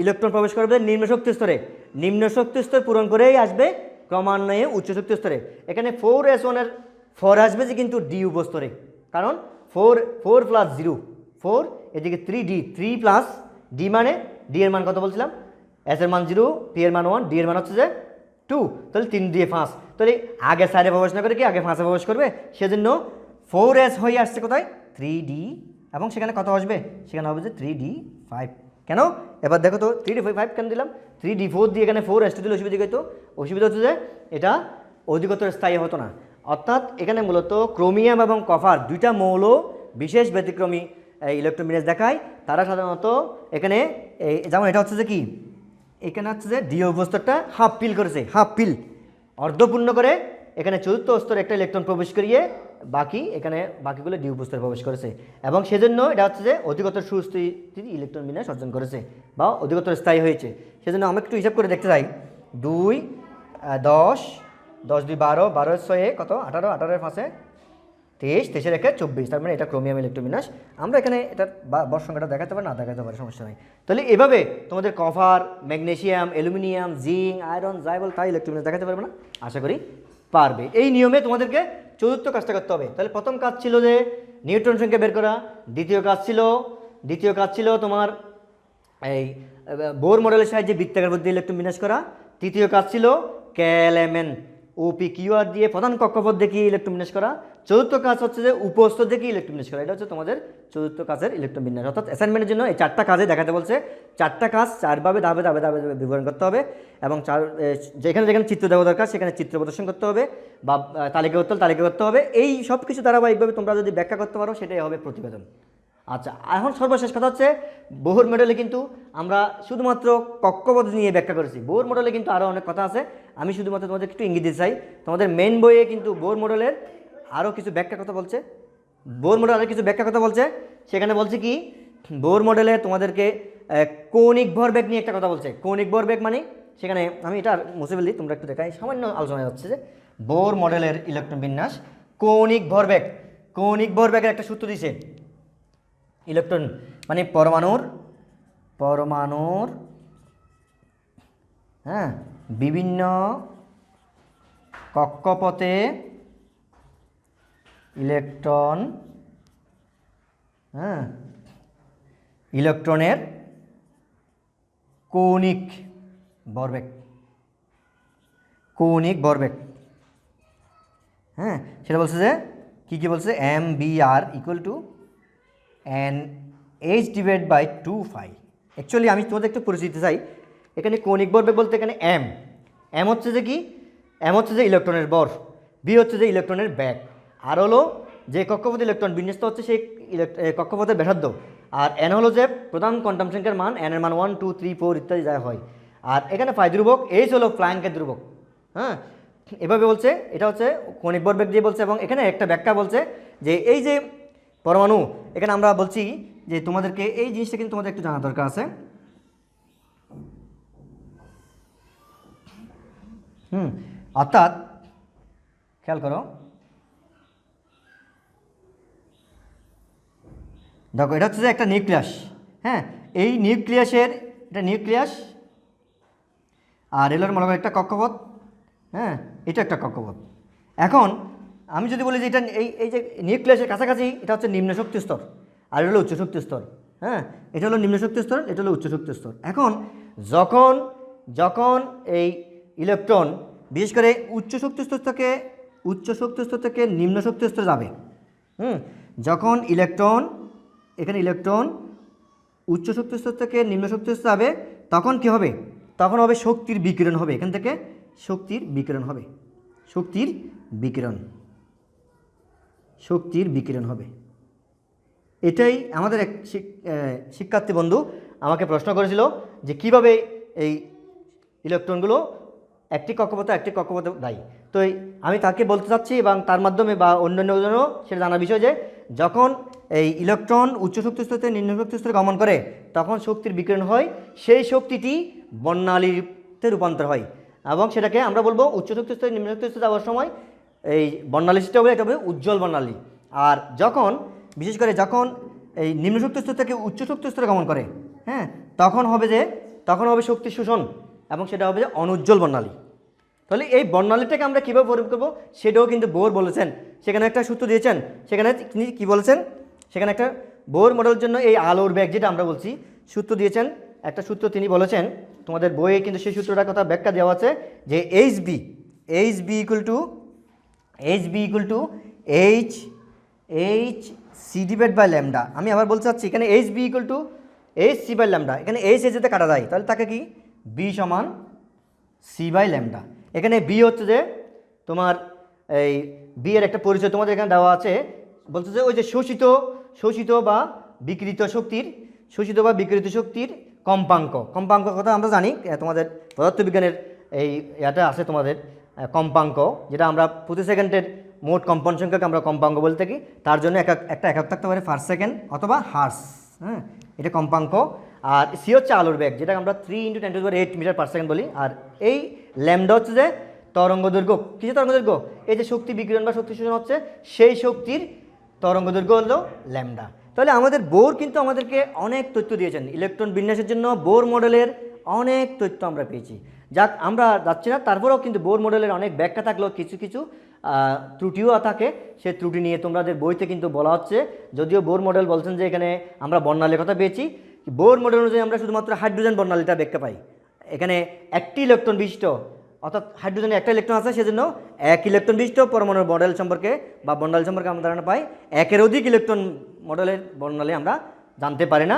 ইলেকট্রন প্রবেশ করবে নিম্ন শক্তি স্তরে, নিম্ন শক্তি স্তর পূরণ করেই আসবে ক্রমান্বয়ে উচ্চ শক্তি স্তরে। এখানে 4S1-এর 4 আসবে যে কিন্তু ডি উপস্তরে, কারণ 4 + 0 4, এদিকে 3D 3 + D মানে ডি এর মান কত বলছিলাম, এস এর মান 0, পি এর মান 1, ডি এর মান হচ্ছে যে 2, তাহলে 3 দিয়ে 5, তাহলে আগে সাইডে প্রবেশ না করে কি আগে 5-এ প্রবেশ করবে, সেজন্য 4S হয়ে আসছে কোথায় 3D, এবং সেখানে কত আসবে, সেখানে হবে যে 3D5। কেন এবার দেখো তো 3D5 কেন দিলাম, 3D4 দিয়ে এখানে 4S2 দিলে অসুবিধা হতো, অসুবিধা হচ্ছে যে এটা অধিকতর স্থায়ী হতো না, অর্থাৎ এখানে মূলত ক্রোমিয়াম এবং কপার দুইটা মৌল বিশেষ ব্যতিক্রমী ইলেকট্রোবিন্যাস দেখায়। তারা সাধারণত এখানে যেমন এটা হচ্ছে যে কি, এখানে হচ্ছে যে ডি উপস্তরটা হাফ পিল করেছে, হাফ পিল অর্ধপূর্ণ করে এখানে চতুর্থ স্তরে একটা ইলেকট্রন প্রবেশ করিয়ে এখানে বাকিগুলো ডি উপস্তরে প্রবেশ করেছে, এবং সেজন্য এটা হচ্ছে যে অধিকতর সুস্থিতি ইলেকট্রন বিন্যাস অর্জন করেছে বা অধিকতর স্থায়ী হয়েছে। সেজন্য আমি একটু হিসাব করে দেখতে চাই, 2 10 10 2 12 12 6 কত 18 18 5 23, 23 একে 24, তার মানে এটা ক্রোমিয়াম ইলেকট্রন বিন্যাস। আমরা এখানে এটার বর সংখ্যাটা দেখাতে পারি, না দেখাতে পারি, সমস্যা নেই। তাহলে এভাবে তোমাদের copper, magnesium, aluminium, zinc, iron যাই বল তাই ইলেকট্রন বিন্যাস দেখাতে পারবে না? আশা করি পারবে। এই নিয়মে তোমাদেরকে চতুর্থ কাজটা করতে হবে। তাহলে প্রথম কাজ ছিল যে নিউট্রন সংখ্যা বের করা, দ্বিতীয় কাজ ছিল তোমার এই বোর মডেলের সাহায্যে বৃত্তাকার পদ্ধতি ইলেকট্রন বিন্যাস করা, তৃতীয় কাজ ছিল ক্যালএমএন ওপি কিউআর দিয়ে প্রধান কক্ষপথ দেখিয়ে ইলেকট্রন বিন্যাস করা, চতুর্থ কাজ হচ্ছে যে উপস্থ দেখিয়ে ইলেকট্রন বিন্যাস করা। এটা হচ্ছে তোমাদের চতুর্থ কাজের ইলেকট্রন বিন্যাস। অর্থাৎ অ্যাসাইনমেন্টের জন্য এই 4টা কাজে দেখাতে বলছে, 4টা কাজ 4ভাবে ধাপে ধাপে ধাপে ধাপে বিবরণ করতে হবে, এবং যেখানে যেখানে চিত্র দেওয়া দরকার সেখানে চিত্র প্রদর্শন করতে হবে, বা তালিকা করতে হবে। এই সব কিছু ধারাবাহিকভাবে তোমরা যদি ব্যাখ্যা করতে পারো সেটাই হবে প্রতিবেদন। আচ্ছা, এখন সর্বশেষ কথা হচ্ছে বোর মডেলে কিন্তু আমরা শুধুমাত্র কক্ষপথ নিয়ে ব্যাখ্যা করেছি। বোর মডেলে কিন্তু আরও অনেক কথা আছে, আমি শুধুমাত্র তোমাদের একটু ইঙ্গিত দিতে চাই। তোমাদের মেন বইয়ে কিন্তু বোর মডেলের আরও কিছু ব্যাখ্যা কথা বলছে, সেখানে বলছে কি, বোর মডেলে তোমাদেরকে কৌণিক ভরবেগ নিয়ে একটা কথা বলছে। কৌণিক ভরবেগ মানে, সেখানে আমি এটা মুছে ফেলি, তোমরা একটু দেখাই, সামান্য আলোচনা যাচ্ছে যে বোর মডেলের ইলেকট্রন বিন্যাস কৌণিক ভরবেগের একটা সূত্র দিছে। ইলেকট্রন মানে পরমাণুর হ্যাঁ বিভিন্ন কক্ষপথে ইলেকট্রনের কৌণিক ভরবেগ, হ্যাঁ সেটা বলছে যে কি বলছে, mvr equal to NH/2π। Actually আমি তোমাদের একটু পরিচিতি চাই। এখানে কৌণিক ভরবেগ বলতে এখানে এম হচ্ছে যে কি, ইলেকট্রনের ভর, বি হচ্ছে যে ইলেকট্রনের ব্যাগ, আর হলো যে কক্ষপথে ইলেকট্রন বিন্যস্ত হচ্ছে সেই কক্ষপথের ব্যাসার্ধ, আর এন হলো যে প্রধান কোয়ান্টাম সংখ্যার মান, এন এর মান 1, 2, 3, 4 ইত্যাদি যা হয়। আর এখানে ফাই ধ্রুবক, এইচ হলো প্ল্যাঙ্কের ধ্রুবক। হ্যাঁ, এভাবে বলছে, এটা হচ্ছে কৌণিক ভরবেগ দিয়ে বলছে। এবং এখানে একটা ব্যাখ্যা বলছে যে এই যে পরমাণু, এখানে আমরা বলছি যে তোমাদেরকে এই জিনিসটা কিন্তু তোমাদের একটু জানা দরকার আছে। অর্থাৎ খেয়াল করো, দেখো এটা হচ্ছে যে একটা নিউক্লিয়াস। হ্যাঁ, এই নিউক্লিয়াসের, এটা নিউক্লিয়াস, আর এলোর মনে করো একটা কক্ষপথ। হ্যাঁ, এটা একটা কক্ষপথ। এখন আমি যদি বলি যে এটা এই যে নিউক্লিয়াসের কাছাকাছি, এটা হচ্ছে নিম্ন শক্তি স্তর, আর এটা হলো উচ্চ শক্তি স্তর। হ্যাঁ, এটা হলো নিম্ন শক্তি স্তর, এটা হলো উচ্চ শক্তি স্তর। এখন যখন এই ইলেকট্রন বিশেষ করে উচ্চ শক্তি স্তর থেকে নিম্ন শক্তি স্তরে যাবে, যখন ইলেকট্রন উচ্চ শক্তি স্তর থেকে নিম্ন শক্তি স্তরে যাবে, তখন কি হবে, তখন হবে শক্তির বিকিরণ হবে। এখান থেকে শক্তির বিকিরণ হবে। এটাই আমাদের এক শিক্ষার্থী বন্ধু আমাকে প্রশ্ন করেছিল যে কিভাবে এই ইলেকট্রনগুলো একটি কক্ষপথে দেয়। তো আমি তাকে বলতে চাচ্ছি, এবং তার মাধ্যমে বা অন্যান্য জনও সেটা জানার বিষয় যে যখন এই ইলেকট্রন উচ্চ শক্তি স্তর থেকে নিম্ন শক্তি স্তরে গমন করে, তখন শক্তির বিকিরণ হয়, সেই শক্তিটি বর্ণালীতে রূপান্তর হয়, এবং সেটাকে আমরা বলবো উচ্চ শক্তি স্তরে নিম্ন শক্তি স্তরে যাওয়ার সময় এই বর্ণালী সৃষ্টি হবে, এটা হবে উজ্জ্বল বর্ণালী। আর বিশেষ করে যখন এই নিম্ন শক্তি স্তর থেকে উচ্চ শক্তি স্তরে গমন করে, হ্যাঁ, তখন হবে শক্তি শোষণ, এবং সেটা হবে যে অনুজ্জ্বল বর্ণালী। তাহলে এই বর্ণালীটাকে আমরা কীভাবে প্রয়োগ করবো সেটাও কিন্তু বোর বলেছেন। সেখানে একটা সূত্র দিয়েছেন, সেখানে তিনি কী বলেছেন, সেখানে একটা বোর মডেলের জন্য এই আলোর বেগ যেটা আমরা বলছি সূত্র দিয়েছেন, একটা সূত্র তিনি বলেছেন। তোমাদের বইয়ে কিন্তু সেই সূত্রটার কথা ব্যাখ্যা দেওয়া আছে যে H B equal to H C divide by lambda. আমি আবার বলতে চাচ্ছি, এখানে H B equal to H C by lambda. এখানে এইচ যেতে কাটা যায়, তাহলে তাকে কি বি সমান সি বাই ল্যামডা। এখানে বি হচ্ছে যে তোমার এই বি এর একটা পরিচয় তোমাদের এখানে দেওয়া আছে, বলছে যে ওই যে শোষিত বা বিকৃত শক্তির কম্পাঙ্ক কথা আমরা জানি, তোমাদের পদার্থবিজ্ঞানের এই এটা আছে তোমাদের কম্পাঙ্ক, যেটা আমরা প্রতি সেকেন্ডের মোট কম্পন সংখ্যাকে আমরা কম্পাঙ্ক বলতে থাকি। তার জন্য একটা একক থাকতে পারে পার সেকেন্ড অথবা হার্স। হ্যাঁ, এটা কম্পাঙ্ক। আর সি হচ্ছে আলোর বেগ, যেটা আমরা 3 × 10⁸ মিটার পার সেকেন্ড বলি। আর এই ল্যামডা হচ্ছে যে তরঙ্গদৈর্ঘ্য, কিসের তরঙ্গদৈর্ঘ্য? এই যে শক্তি বিকিরণ বা শক্তি শোষণ হচ্ছে সেই শক্তির তরঙ্গদৈর্ঘ্য হলো ল্যামডা। তাহলে আমাদের বোর কিন্তু আমাদেরকে অনেক তথ্য দিয়েছেন, ইলেকট্রন বিন্যাসের জন্য বোর মডেলের অনেক তথ্য আমরা পেয়েছি। যাক, আমরা যাচ্ছি না, তারপরেও কিন্তু বোর মডেলের অনেক ব্যাখ্যা থাকলেও কিছু কিছু ত্রুটিও থাকে। সে ত্রুটি নিয়ে তোমাদের বইতে কিন্তু বলা হচ্ছে, যদিও বোর মডেল বলছেন যে এখানে আমরা বর্ণালীর কথা পেয়েছি, বোর মডেল অনুযায়ী আমরা শুধুমাত্র হাইড্রোজেন বর্ণালীটা ব্যাখ্যা পাই। এখানে একটি ইলেকট্রন বিশিষ্ট, অর্থাৎ হাইড্রোজেনে একটা ইলেকট্রন আছে, সেজন্য এক ইলেকট্রন বিশিষ্ট পরমাণুর মডেল সম্পর্কে বা বর্ণালী সম্পর্কে আমরা ধারণা পাই। একের অধিক ইলেকট্রন মডেলের বর্ণালী আমরা জানতে পারি না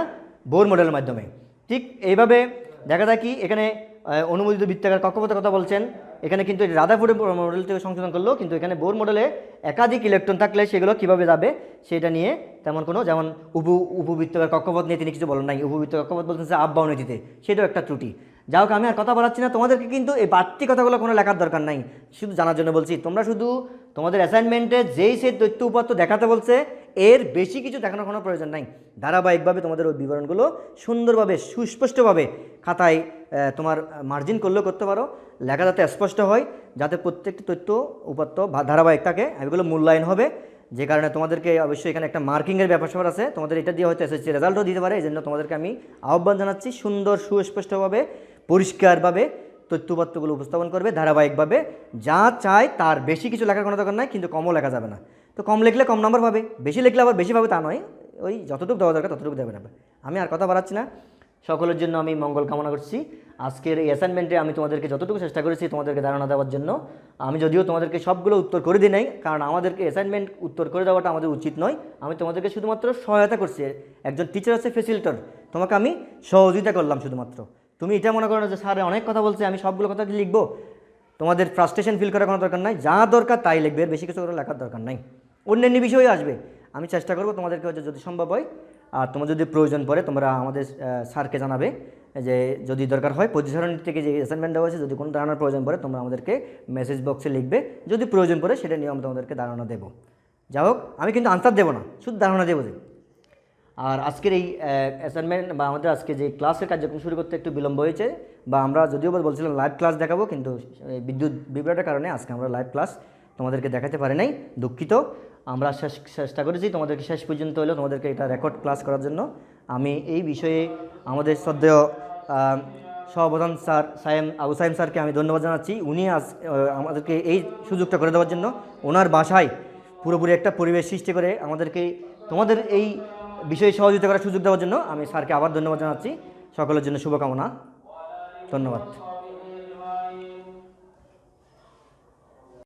বোর মডেলের মাধ্যমে। ঠিক এইভাবে দেখা যায় কি, এখানে অনুমোদিত বৃত্তাকার কক্ষপথের কথা বলছেন, এখানে কিন্তু রাদারফোর্ড মডেল থেকে সংশোধন করলো, কিন্তু এখানে বোর মডেলে একাধিক ইলেকট্রন থাকলে সেগুলো কীভাবে যাবে সেটা নিয়ে তেমন কোনো, যেমন উপবৃত্তাকার কক্ষপথ নিয়ে তিনি কিছু বলেন নাই, উপবৃত্তাকার কক্ষপথ বলছেন যে আপ বাউনিটিতে, সেটাও একটা ত্রুটি। যাই হোক, আমি আর কথা বাড়াচ্ছি না, তোমাদেরকে কিন্তু এই বাড়তি কথাগুলো কোনো লেখার দরকার নাই, শুধু জানার জন্য বলছি। তোমরা শুধু তোমাদের অ্যাসাইনমেন্টে যেই সে তথ্য উপাত্ত দেখাতে বলছে, এর বেশি কিছু দেখানোর কোনো প্রয়োজন নাই। ধারাবাহিকভাবে তোমাদের ওই বিবরণগুলো সুন্দরভাবে সুস্পষ্টভাবে খাতায় তোমার মার্জিন করলেও করতে পারো, লেখা যাতে স্পষ্ট হয়, যাতে প্রত্যেকটি তথ্য উপাত্ত ধারাবাহিক থাকে, এগুলো মূল্যায়ন হবে। যে কারণে তোমাদেরকে অবশ্যই এখানে একটা মার্কিংয়ের ব্যাপার স্যাপার আছে, তোমাদের এটা দিয়ে হয়তো এসএসসি রেজাল্টও দিতে পারে। এই জন্য তোমাদেরকে আমি আহ্বান জানাচ্ছি, সুন্দর সুস্পষ্টভাবে পরিষ্কারভাবে তথ্যপাত্রগুলো উপস্থাপন করবে ধারাবাহিকভাবে। যা চাই তার বেশি কিছু লেখার কোনো দরকার নাই, কিন্তু কমও লেখা যাবে না। তো কম লিখলে কম নাম্বার পাবে, বেশি লিখলে আবার বেশি পাবে তা নয়, ওই যতটুকু দেওয়া দরকার ততটুকু দেবে না। আমি আর কথা বাড়াচ্ছি না, সকলের জন্য আমি মঙ্গল কামনা করছি। আজকের এই অ্যাসাইনমেন্টে আমি তোমাদেরকে যতটুকু চেষ্টা করেছি তোমাদেরকে ধারণা দেওয়ার জন্য, আমি যদিও তোমাদেরকে সবগুলো উত্তর করে দিই নাই, কারণ আমাদেরকে অ্যাসাইনমেন্ট উত্তর করে দেওয়াটা আমাদের উচিত নয়। আমি তোমাদেরকে শুধুমাত্র সহায়তা করছি, একজন টিচার আছে ফেসিলিটেটর, তোমাকে আমি সহযোগিতা করলাম শুধুমাত্র। তুমি এটা মনে করো না যে স্যার অনেক কথা বলছে, আমি সবগুলো কথা লিখবো। তোমাদের ফ্রাস্ট্রেশন ফিল করার কোনো দরকার নাই, যা দরকার তাই লিখবে, বেশি কিছু করে লেখার দরকার নাই। অন্যান্য বিষয়ই আসবে, আমি চেষ্টা করবো তোমাদেরকে যদি সম্ভব হয়। আর তোমার যদি প্রয়োজন পড়ে তোমরা আমাদের স্যারকে জানাবে, যে যদি দরকার হয় পজিশন থেকে যে অ্যাসাইনমেন্ট দেওয়া হয়েছে, যদি কোনো ধারণার প্রয়োজন পড়ে তোমরা আমাদেরকে মেসেজ বক্সে লিখবে, যদি প্রয়োজন পড়ে সেটা নিয়ে আমরা তোমাদেরকে ধারণা দেবো। যাই হোক, আমি কিন্তু আনসার দেবো না, শুধু ধারণা দেবো যে। আর আজকের এই অ্যাসাইনমেন্ট বা আমাদের আজকে যে ক্লাসের কার্যক্রম শুরু করতে একটু বিলম্ব হয়েছে, বা আমরা যদিও বলছিলাম লাইভ ক্লাস দেখাবো, কিন্তু বিদ্যুৎ বিভ্রাটের কারণে আজকে আমরা লাইভ ক্লাস তোমাদেরকে দেখাতে পারি নাই, দুঃখিত। আমরা চেষ্টা করেছি তোমাদেরকে শেষ পর্যন্ত হলেও তোমাদেরকে এটা রেকর্ড ক্লাস করার জন্য। আমি এই বিষয়ে আমাদের শ্রদ্ধেয় সহপ্রধান স্যার আবু সাইম স্যারকে আমি ধন্যবাদ জানাচ্ছি। উনি আজ আমাদেরকে এই সুযোগটা করে দেওয়ার জন্য, ওনার বাসায় পুরোপুরি একটা পরিবেশ সৃষ্টি করে আমাদেরকে তোমাদের এই বিষয়ে সহযোগিতা করার সুযোগ দেওয়ার জন্য আমি স্যারকে আবার ধন্যবাদ জানাচ্ছি। সকলের জন্য শুভকামনা, ধন্যবাদ।